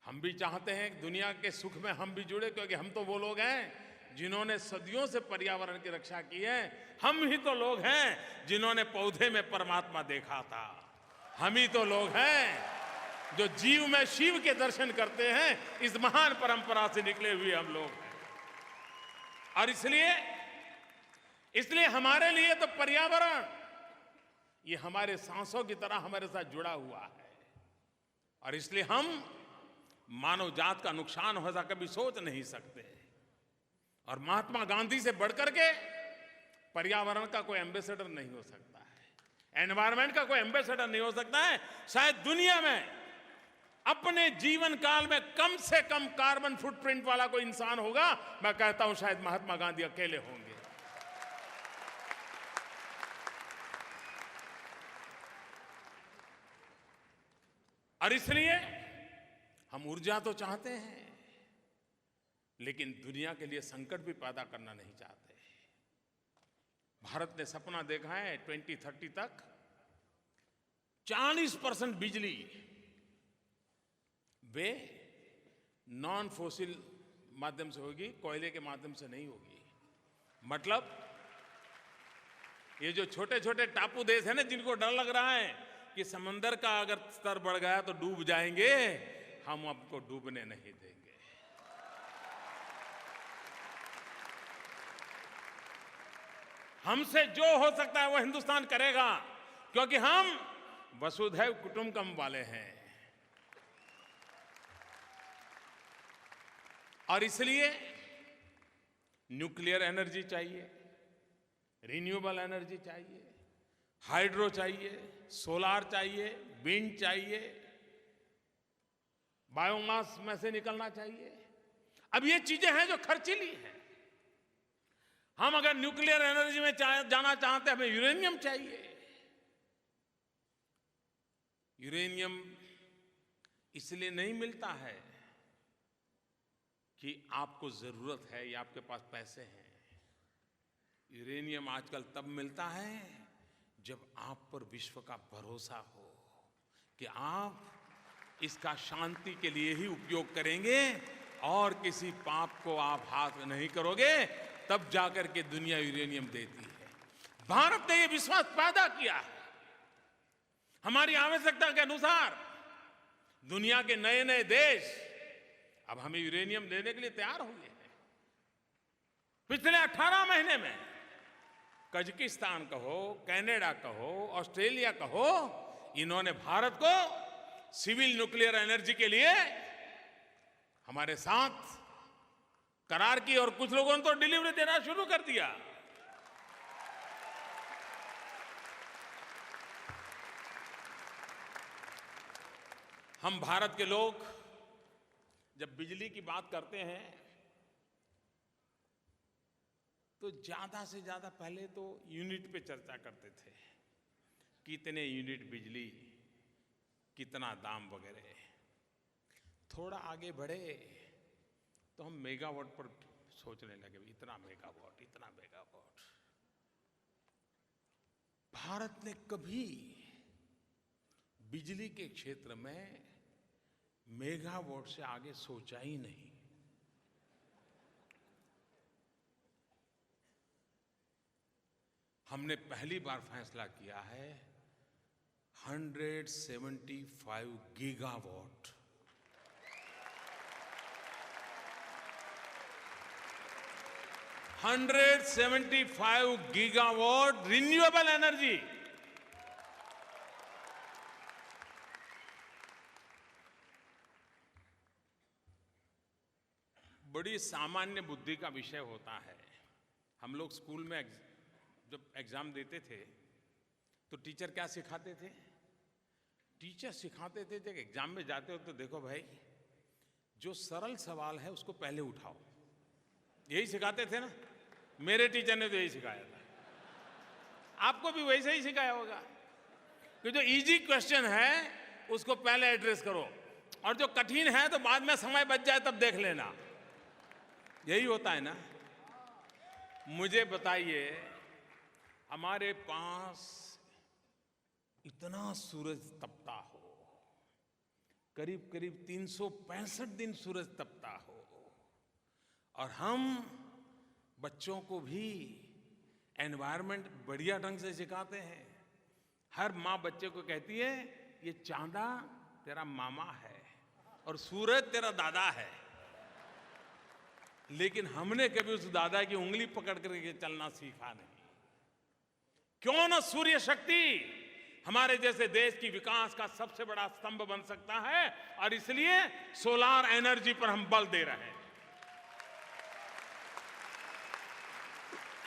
हम भी चाहते हैं कि दुनिया के सुख में हम भी जुड़े, क्योंकि हम तो वो लोग हैं जिन्होंने सदियों से पर्यावरण की रक्षा की है। हम ही तो लोग हैं जिन्होंने पौधे में परमात्मा देखा था। हम ही तो लोग हैं जो जीव में शिव के दर्शन करते हैं। इस महान परंपरा से निकले हुए हम लोग हैं। और इसलिए हमारे लिए तो पर्यावरण ये हमारे सांसों की तरह हमारे साथ जुड़ा हुआ है। और इसलिए हम मानव जात का नुकसान हो ऐसा कभी सोच नहीं सकते। और महात्मा गांधी से बढ़कर के पर्यावरण का कोई एम्बेसडर नहीं हो सकता है, एनवायरमेंट का कोई एम्बेसडर नहीं हो सकता है। शायद दुनिया में अपने जीवन काल में कम से कम कार्बन फुटप्रिंट वाला कोई इंसान होगा, मैं कहता हूं शायद महात्मा गांधी अकेले होंगे। और इसलिए हम ऊर्जा तो चाहते हैं, लेकिन दुनिया के लिए संकट भी पैदा करना नहीं चाहते। भारत ने सपना देखा है 2030 तक 40% बिजली वे नॉन फोसिल माध्यम से होगी, कोयले के माध्यम से नहीं होगी। मतलब ये जो छोटे छोटे टापू देश है ना, जिनको डर लग रहा है कि समंदर का अगर स्तर बढ़ गया तो डूब जाएंगे, हम आपको डूबने नहीं देंगे। हमसे जो हो सकता है वो हिंदुस्तान करेगा, क्योंकि हम वसुधैव कुटुंबकम वाले हैं। और इसलिए न्यूक्लियर एनर्जी चाहिए, रिन्यूएबल एनर्जी चाहिए, हाइड्रो चाहिए, सोलार चाहिए, विंड चाहिए, बायोमास में से निकलना चाहिए। अब ये चीजें हैं जो खर्चीली हैं। हम अगर न्यूक्लियर एनर्जी में जाना चाहते हैं, हमें यूरेनियम चाहिए। यूरेनियम इसलिए नहीं मिलता है कि आपको जरूरत है या आपके पास पैसे हैं। यूरेनियम आजकल तब मिलता है जब आप पर विश्व का भरोसा हो कि आप इसका शांति के लिए ही उपयोग करेंगे और किसी पाप को आप हाथ में नहीं करोगे, तब जाकर के दुनिया यूरेनियम देती है। भारत ने यह विश्वास पैदा किया है। हमारी आवश्यकता के अनुसार दुनिया के नए नए देश अब हमें यूरेनियम देने के लिए तैयार हो गए हैं। पिछले 18 महीने में कजाकिस्तान कहो, कनाडा कहो, ऑस्ट्रेलिया कहो, इन्होंने भारत को सिविल न्यूक्लियर एनर्जी के लिए हमारे साथ करार की, और कुछ लोगों ने तो डिलीवरी देना शुरू कर दिया। हम भारत के लोग जब बिजली की बात करते हैं तो ज्यादा से ज्यादा पहले तो यूनिट पे चर्चा करते थे, कितने यूनिट बिजली, कितना दाम वगैरह। थोड़ा आगे बढ़े तो हम मेगावाट पर सोचने लगे, इतना मेगावाट, इतना मेगावाट। भारत ने कभी बिजली के क्षेत्र में मेगावाट से आगे सोचा ही नहीं। हमने पहली बार फैसला किया है 175 गीगावाट। 175 gigawatt renewable energy. बड़ी सामान्य बुद्धि का विषय होता है। हम लोग स्कूल में जब एग्जाम देते थे तो टीचर क्या सिखाते थे? टीचर सिखाते थे जब एग्जाम में जाते हो तो देखो भाई, जो सरल सवाल है उसको पहले उठाओ। यही सिखाते थे ना? मेरे टीचर ने तो यही सिखाया था। आपको भी वैसे ही सिखाया होगा कि जो इजी क्वेश्चन है उसको पहले एड्रेस करो, और जो कठिन है तो बाद में समय बच जाए तब देख लेना। यही होता है ना? मुझे बताइए, हमारे पास इतना सूरज तपता हो, करीब करीब 365 दिन सूरज तपता हो, और हम बच्चों को भी एनवायरनमेंट बढ़िया ढंग से सिखाते हैं। हर माँ बच्चे को कहती है ये चांदा तेरा मामा है और सूरज तेरा दादा है, लेकिन हमने कभी उस दादा की उंगली पकड़ करके चलना सीखा नहीं। क्यों ना सूर्य शक्ति हमारे जैसे देश की विकास का सबसे बड़ा स्तंभ बन सकता है, और इसलिए सोलार एनर्जी पर हम बल दे रहे हैं।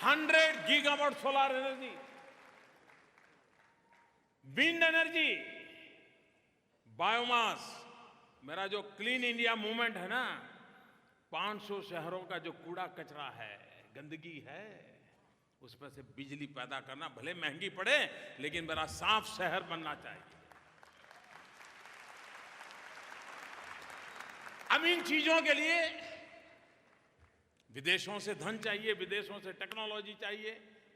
100 gigawatt solar energy, wind energy, biomass. मेरा जो क्लीन इंडिया मूवमेंट है ना, 500 शहरों का जो कूड़ा कचरा है, गंदगी है, उसमें से बिजली पैदा करना भले महंगी पड़े, लेकिन मेरा साफ शहर बनना चाहिए। अब इन चीजों के लिए विदेशों से धन चाहिए, विदेशों से टेक्नोलॉजी चाहिए,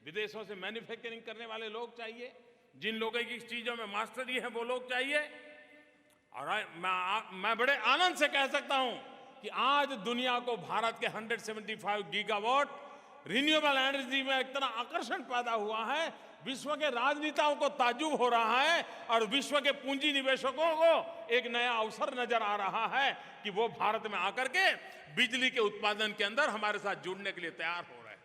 विदेशों से मैन्युफैक्चरिंग करने वाले लोग चाहिए, जिन लोगों की चीजों में मास्टरी है वो लोग चाहिए। और मैं बड़े आनंद से कह सकता हूं कि आज दुनिया को भारत के 175 गीगावाट रिन्यूएबल एनर्जी में इतना आकर्षण पैदा हुआ है, विश्व के राजनेताओं को ताज्जुब हो रहा है, और विश्व के पूंजी निवेशकों को एक नया अवसर नजर आ रहा है कि वो भारत में आकर के बिजली के उत्पादन के अंदर हमारे साथ जुड़ने के लिए तैयार हो रहे हैं।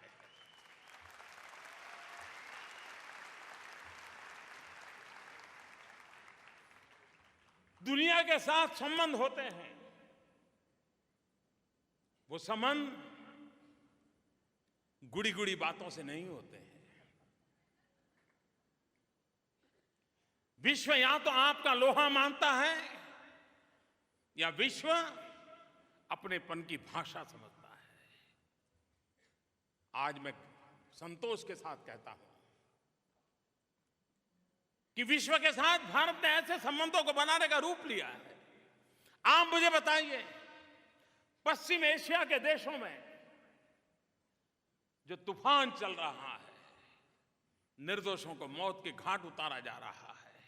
दुनिया के साथ संबंध होते हैं, वो संबंध गुड़ी गुड़ी बातों से नहीं होते हैं। विश्व या तो आपका लोहा मानता है, या विश्व अपनेपन की भाषा समझता है। आज मैं संतोष के साथ कहता हूं कि विश्व के साथ भारत ने ऐसे संबंधों को बनाने का रूप लिया है। आप मुझे बताइए, पश्चिम एशिया के देशों में जो तूफान चल रहा है, निर्दोषों को मौत के घाट उतारा जा रहा है,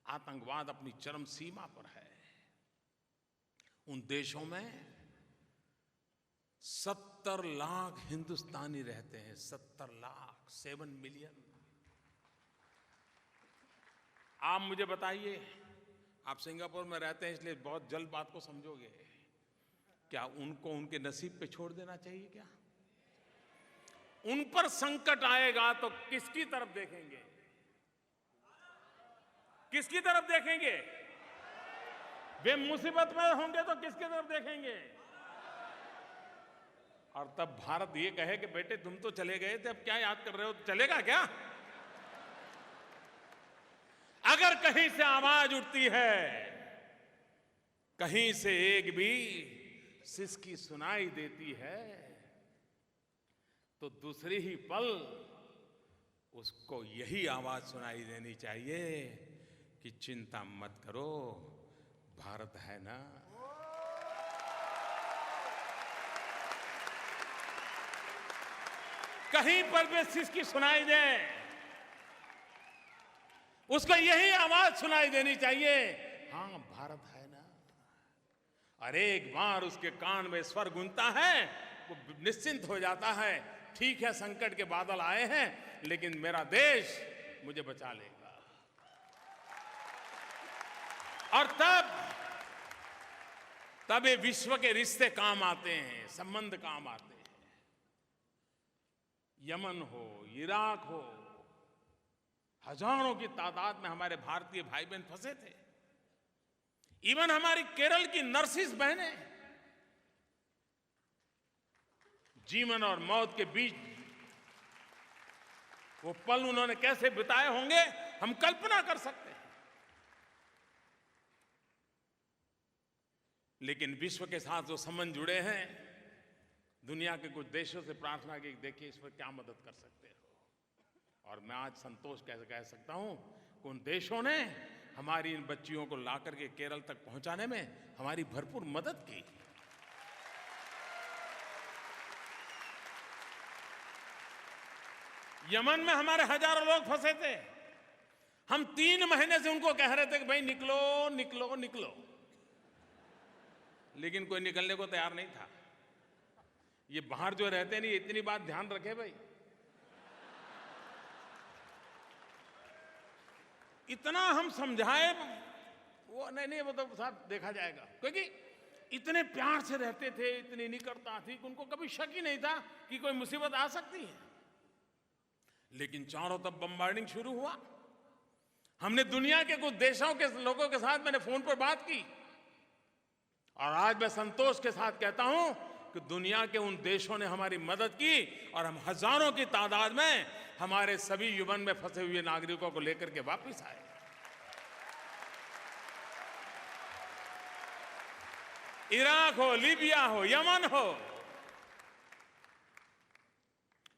आतंकवाद अपनी चरम सीमा पर है, उन देशों में 70 लाख हिंदुस्तानी रहते हैं। 70 लाख, 7 मिलियन। आप मुझे बताइए, आप सिंगापुर में रहते हैं इसलिए बहुत जल्द बात को समझोगे, क्या उनको उनके नसीब पे छोड़ देना चाहिए? क्या उन पर संकट आएगा तो किसकी तरफ देखेंगे? किसकी तरफ देखेंगे? वे मुसीबत में होंगे तो किसकी तरफ देखेंगे? और तब भारत ये कहे कि बेटे तुम तो चले गए थे, अब क्या याद कर रहे हो? चलेगा क्या? अगर कहीं से आवाज उठती है, कहीं से एक भी सिसकी सुनाई देती है, तो दूसरी ही पल उसको यही आवाज सुनाई देनी चाहिए कि चिंता मत करो, भारत है ना। कहीं पर भी सिसकी सुनाई दे, उसको यही आवाज सुनाई देनी चाहिए, हाँ भारत है ना। और एक बार उसके कान में स्वर गूंजता है, वो निश्चिंत हो जाता है, ठीक है संकट के बादल आए हैं, लेकिन मेरा देश मुझे बचा लेगा। और तब ये विश्व के रिश्ते काम आते हैं, संबंध काम आते हैं। यमन हो, इराक हो, हजारों की तादाद में हमारे भारतीय भाई बहन फंसे थे। इवन हमारी केरल की नर्सिस बहनें जीवन और मौत के बीच वो पल उन्होंने कैसे बिताए होंगे, हम कल्पना कर सकते हैं। लेकिन विश्व के साथ जो संबंध जुड़े हैं, दुनिया के कुछ देशों से प्रार्थना की, देखिए इस पर क्या मदद कर सकते हो। और मैं आज संतोष कैसे कह सकता हूं कि उन देशों ने हमारी इन बच्चियों को लाकर के केरल तक पहुंचाने में हमारी भरपूर मदद की। यमन में हमारे हजारों लोग फंसे थे। हम 3 महीने से उनको कह रहे थे कि भाई निकलो निकलो निकलो, लेकिन कोई निकलने को तैयार नहीं था। ये बाहर जो रहते नहीं, इतनी बात ध्यान रखे भाई, इतना हम समझाए वो नहीं वो तो साहब देखा जाएगा, क्योंकि इतने प्यार से रहते थे, इतनी निकटता थी कि उनको कभी शक ही नहीं था कि कोई मुसीबत आ सकती है। लेकिन चारों तरफ बम्बार्डिंग शुरू हुआ। हमने दुनिया के कुछ देशों के लोगों के साथ मैंने फोन पर बात की, और आज मैं संतोष के साथ कहता हूं कि दुनिया के उन देशों ने हमारी मदद की, और हम हजारों की तादाद में हमारे सभी यमन में फंसे हुए नागरिकों को लेकर के वापस आए। इराक हो, लीबिया हो, यमन हो,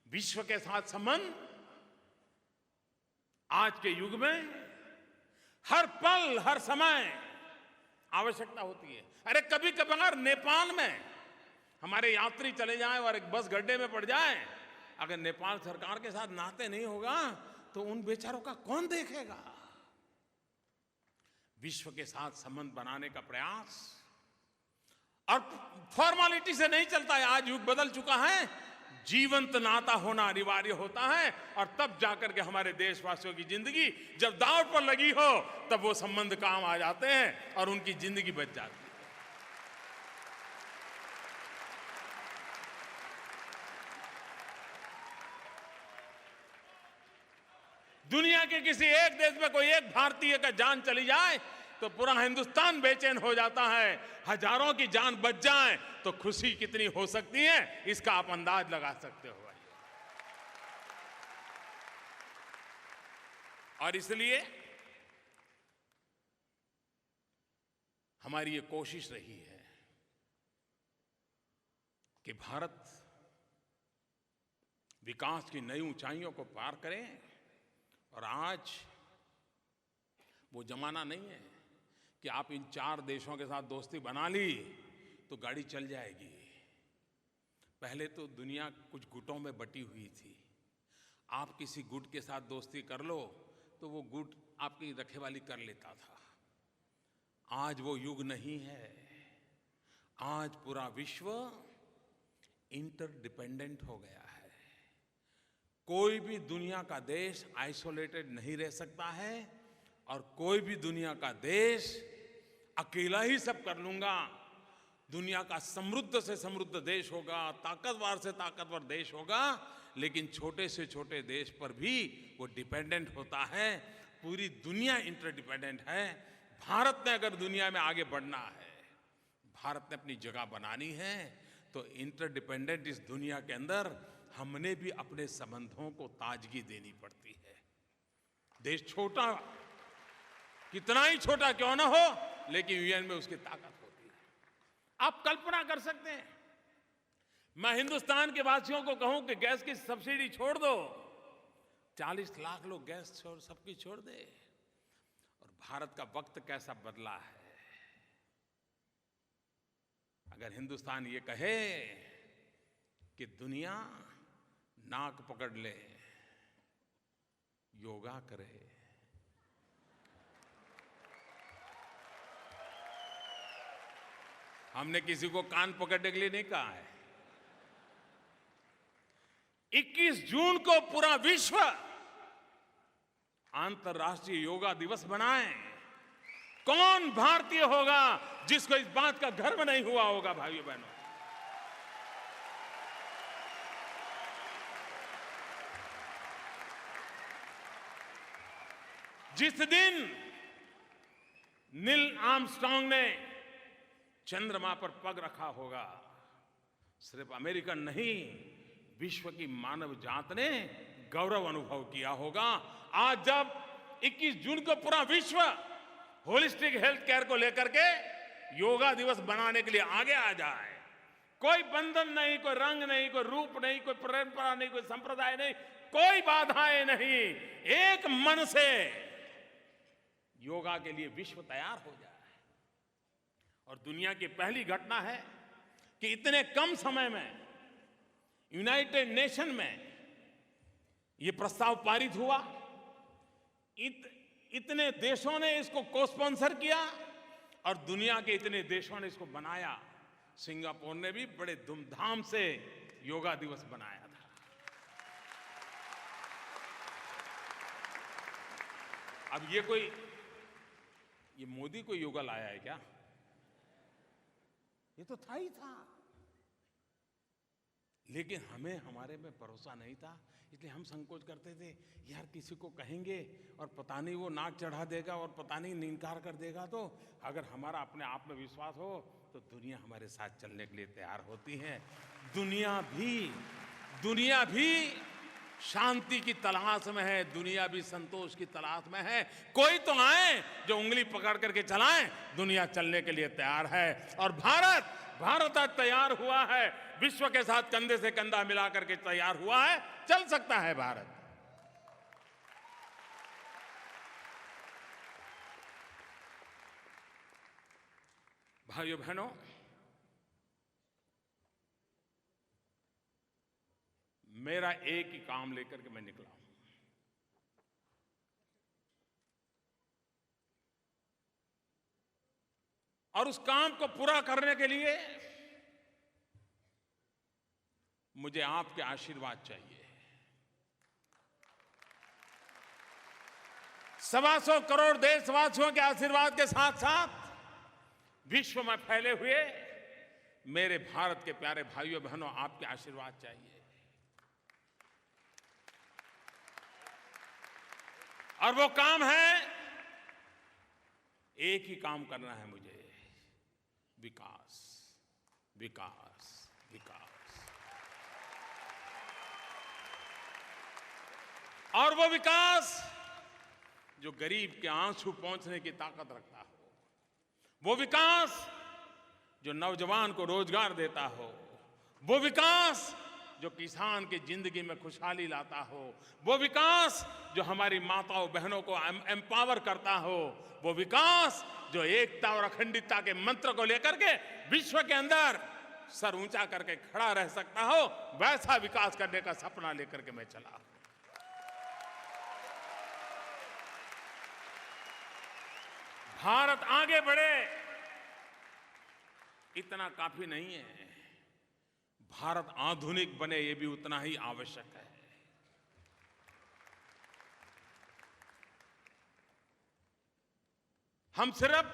विश्व के साथ संबंध आज के युग में हर पल हर समय आवश्यकता होती है। अरे कभी कभार नेपाल में हमारे यात्री चले जाएं और एक बस गड्ढे में पड़ जाए, अगर नेपाल सरकार के साथ नाते नहीं होगा तो उन बेचारों का कौन देखेगा। विश्व के साथ संबंध बनाने का प्रयास, और फॉर्मेलिटी से नहीं चलता है। आज युग बदल चुका है, जीवंत नाता होना अनिवार्य होता है, और तब जाकर के हमारे देशवासियों की जिंदगी जब दांव पर लगी हो तब वो संबंध काम आ जाते हैं और उनकी जिंदगी बच जाती है। दुनिया के किसी एक देश में कोई एक भारतीय का जान चली जाए तो पूरा हिंदुस्तान बेचैन हो जाता है। हजारों की जान बच जाए तो खुशी कितनी हो सकती है, इसका आप अंदाज लगा सकते हो भाई। और इसलिए हमारी ये कोशिश रही है कि भारत विकास की नई ऊंचाइयों को पार करें। और आज वो जमाना नहीं है कि आप इन 4 देशों के साथ दोस्ती बना ली तो गाड़ी चल जाएगी। पहले तो दुनिया कुछ गुटों में बटी हुई थी। आप किसी गुट के साथ दोस्ती कर लो तो वो गुट आपकी रखवाली कर लेता था। आज वो युग नहीं है। आज पूरा विश्व इंटरडिपेंडेंट हो गया है। कोई भी दुनिया का देश आइसोलेटेड नहीं रह सकता है, और कोई भी दुनिया का देश अकेला ही सब कर लूंगा। दुनिया का समृद्ध से समृद्ध देश होगा, ताकतवर से ताकतवर देश होगा, लेकिन छोटे से छोटे देश पर भी वो डिपेंडेंट होता है। पूरी दुनिया इंटरडिपेंडेंट है। भारत ने अगर दुनिया में आगे बढ़ना है, भारत ने अपनी जगह बनानी है, तो इंटरडिपेंडेंट इस दुनिया के अंदर हमने भी अपने संबंधों को ताजगी देनी पड़ती है। देश छोटा, कितना ही छोटा क्यों ना हो, लेकिन यूएन में उसकी ताकत होती है। आप कल्पना कर सकते हैं, मैं हिंदुस्तान के वासियों को कहूं कि गैस की सब्सिडी छोड़ दो, 40 लाख लोग गैस सबकी छोड़ दे। और भारत का वक्त कैसा बदला है। अगर हिंदुस्तान ये कहे कि दुनिया नाक पकड़ ले, योगा करे, हमने किसी को कान पकड़ने के लिए नहीं कहा है। 21 जून को पूरा विश्व अंतर्राष्ट्रीय योगा दिवस बनाए। कौन भारतीय होगा जिसको इस बात का गर्व नहीं हुआ होगा भाइयों बहनों। जिस दिन नील आर्मस्ट्रांग ने चंद्रमा पर पग रखा होगा, सिर्फ अमेरिका नहीं, विश्व की मानव जात ने गौरव अनुभव किया होगा। आज जब 21 जून को पूरा विश्व होलिस्टिक हेल्थ केयर को लेकर के योगा दिवस बनाने के लिए आगे आ जाए, कोई बंधन नहीं, कोई रंग नहीं, कोई रूप नहीं, कोई परंपरा नहीं, कोई संप्रदाय नहीं, कोई बाधाएं नहीं, एक मन से योगा के लिए विश्व तैयार हो जाए। और दुनिया की पहली घटना है कि इतने कम समय में यूनाइटेड नेशन में यह प्रस्ताव पारित हुआ। इतने देशों ने इसको को स्पॉन्सर किया और दुनिया के इतने देशों ने इसको बनाया। सिंगापुर ने भी बड़े धूमधाम से योगा दिवस बनाया था। अब ये मोदी को योगा लाया है क्या? ये तो था ही था, लेकिन हमें हमारे में भरोसा नहीं था, इसलिए हम संकोच करते थे, यार किसी को कहेंगे और पता नहीं वो नाक चढ़ा देगा और पता नहीं इनकार कर देगा। तो अगर हमारा अपने आप में विश्वास हो तो दुनिया हमारे साथ चलने के लिए तैयार होती है। दुनिया भी शांति की तलाश में है, दुनिया भी संतोष की तलाश में है। कोई तो आए जो उंगली पकड़ करके चलाए, दुनिया चलने के लिए तैयार है। और भारत आज तैयार हुआ है, विश्व के साथ कंधे से कंधा मिला करके तैयार हुआ है, चल सकता है भारत। भाइयों बहनों, मेरा एक ही काम लेकर के मैं निकला हूं, और उस काम को पूरा करने के लिए मुझे आपके आशीर्वाद चाहिए। 125 करोड़ देशवासियों के आशीर्वाद के साथ साथ विश्व में फैले हुए मेरे भारत के प्यारे भाइयों बहनों, आपके आशीर्वाद चाहिए। और वो काम है, एक ही काम करना है मुझे, विकास, विकास, विकास। और वो विकास जो गरीब के आंसू पहुंचने की ताकत रखता हो, वो विकास जो नौजवान को रोजगार देता हो, वो विकास जो किसान की जिंदगी में खुशहाली लाता हो, वो विकास जो हमारी माताओं बहनों को एम्पावर करता हो, वो विकास जो एकता और अखंडता के मंत्र को लेकर के विश्व के अंदर सर ऊंचा करके खड़ा रह सकता हो, वैसा विकास करने का सपना लेकर के मैं चला। भारत आगे बढ़े इतना काफी नहीं है, भारत आधुनिक बने ये भी उतना ही आवश्यक है। हम सिर्फ,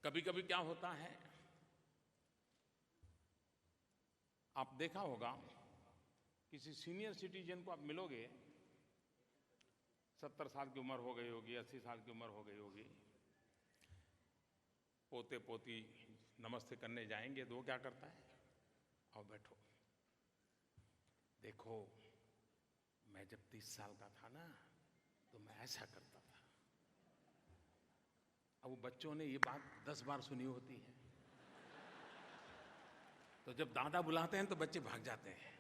कभी कभी क्या होता है, आप देखा होगा, किसी सीनियर सिटीजन को आप मिलोगे, 70 साल की उम्र हो गई होगी, 80 साल की उम्र हो गई होगी, पोते पोती नमस्ते करने जाएंगे तो वो क्या करता है, आओ बैठो, देखो मैं जब 30 साल का था ना तो मैं ऐसा करता था। अब वो बच्चों ने ये बात 10 बार सुनी होती है, तो जब दादा बुलाते हैं तो बच्चे भाग जाते हैं,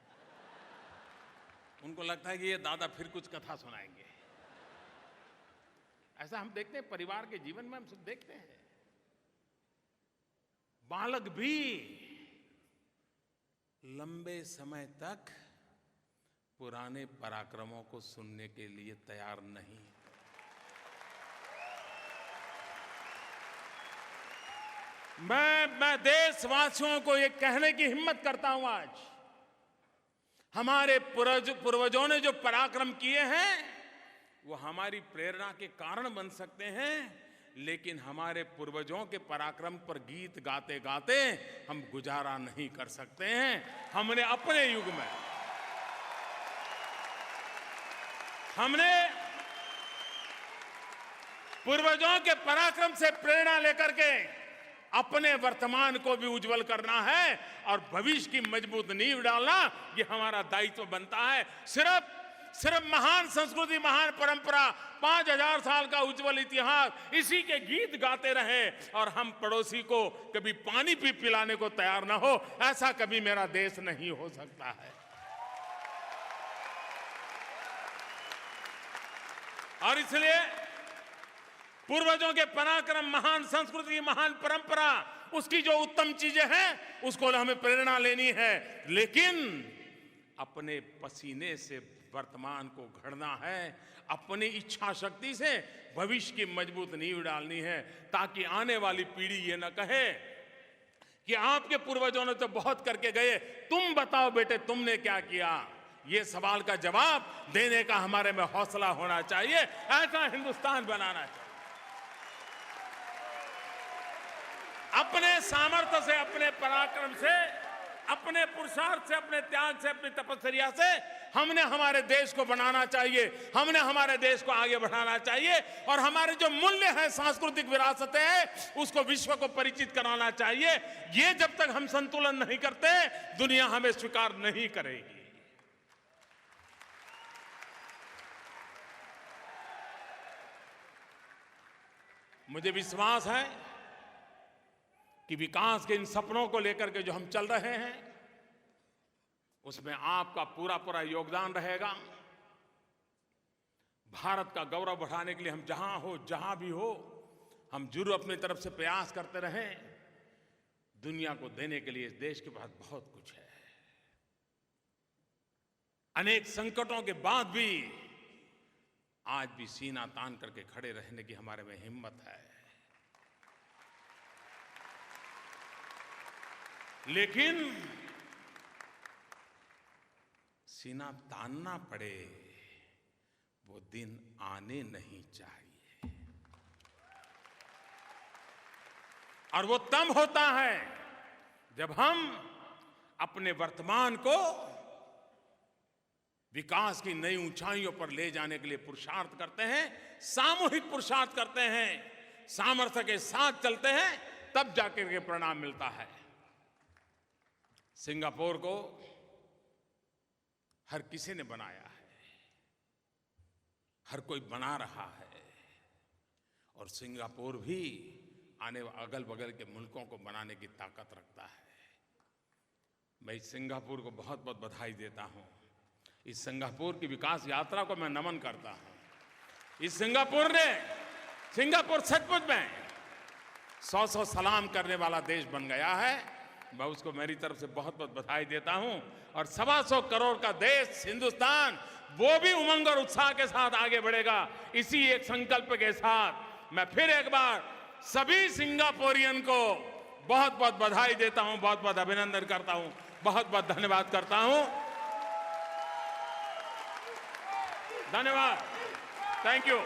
उनको लगता है कि ये दादा फिर कुछ कथा सुनाएंगे। ऐसा हम देखते हैं, परिवार के जीवन में हम सब देखते हैं। बालक भी लंबे समय तक पुराने पराक्रमों को सुनने के लिए तैयार नहीं। मैं देशवासियों को ये कहने की हिम्मत करता हूं आज, हमारे पूर्वजों ने जो पराक्रम किए हैं वो हमारी प्रेरणा के कारण बन सकते हैं, लेकिन हमारे पूर्वजों के पराक्रम पर गीत गाते गाते हम गुजारा नहीं कर सकते हैं। हमने अपने युग में पूर्वजों के पराक्रम से प्रेरणा लेकर के अपने वर्तमान को भी उज्जवल करना है और भविष्य की मजबूत नींव डालना, ये हमारा दायित्व बनता है। सिर्फ महान संस्कृति, महान परंपरा, 5000 साल का उज्जवल इतिहास, इसी के गीत गाते रहे और हम पड़ोसी को कभी पानी भी पिलाने को तैयार ना हो, ऐसा कभी मेरा देश नहीं हो सकता है। और इसलिए पूर्वजों के पराक्रम, महान संस्कृति, महान परंपरा, उसकी जो उत्तम चीजें हैं उसको हमें प्रेरणा लेनी है, लेकिन अपने पसीने से वर्तमान को घड़ना है, अपनी इच्छा शक्ति से भविष्य की मजबूत नींव डालनी है, ताकि आने वाली पीढ़ी ये न कहे कि आपके पूर्वजों ने तो बहुत करके गए, तुम बताओ बेटे तुमने क्या किया। ये सवाल का जवाब देने का हमारे में हौसला होना चाहिए। ऐसा हिंदुस्तान बनाना चाहिए। अपने सामर्थ्य से, अपने पराक्रम से, अपने पुरुषार्थ से, अपने त्याग से, अपनी तपस्या से हमने हमारे देश को बनाना चाहिए, हमने हमारे देश को आगे बढ़ाना चाहिए और हमारे जो मूल्य हैं, सांस्कृतिक विरासतें हैं, उसको विश्व को परिचित कराना चाहिए। ये जब तक हम संतुलन नहीं करते, दुनिया हमें स्वीकार नहीं करेगी। मुझे विश्वास है कि विकास के इन सपनों को लेकर के जो हम चल रहे हैं, उसमें आपका पूरा पूरा योगदान रहेगा। भारत का गौरव बढ़ाने के लिए हम जहां भी हो, हम जरूर अपनी तरफ से प्रयास करते रहें। दुनिया को देने के लिए इस देश के पास बहुत कुछ है। अनेक संकटों के बाद भी आज भी सीना तान करके खड़े रहने की हमारे में हिम्मत है। लेकिन सीना तानना पड़े, वो दिन आने नहीं चाहिए। और वो तब होता है जब हम अपने वर्तमान को विकास की नई ऊंचाइयों पर ले जाने के लिए पुरुषार्थ करते हैं, सामूहिक पुरुषार्थ करते हैं, सामर्थ्य के साथ चलते हैं, तब जाकर के परिणाम मिलता है। सिंगापुर को हर किसी ने बनाया है, हर कोई बना रहा है, और सिंगापुर भी आने अगल बगल के मुल्कों को बनाने की ताकत रखता है। मैं इस सिंगापुर को बहुत बहुत बधाई देता हूं। इस सिंगापुर की विकास यात्रा को मैं नमन करता हूं। इस सिंगापुर सचमुच में 100 सलाम करने वाला देश बन गया है। मैं उसको मेरी तरफ से बहुत बहुत बधाई देता हूं। और 125 करोड़ का देश हिंदुस्तान, वो भी उमंग और उत्साह के साथ आगे बढ़ेगा। इसी एक संकल्प के साथ मैं फिर एक बार सभी सिंगापुरियन को बहुत बहुत बधाई देता हूं, बहुत बहुत अभिनंदन करता हूं, बहुत बहुत धन्यवाद करता हूं। धन्यवाद। Thank you.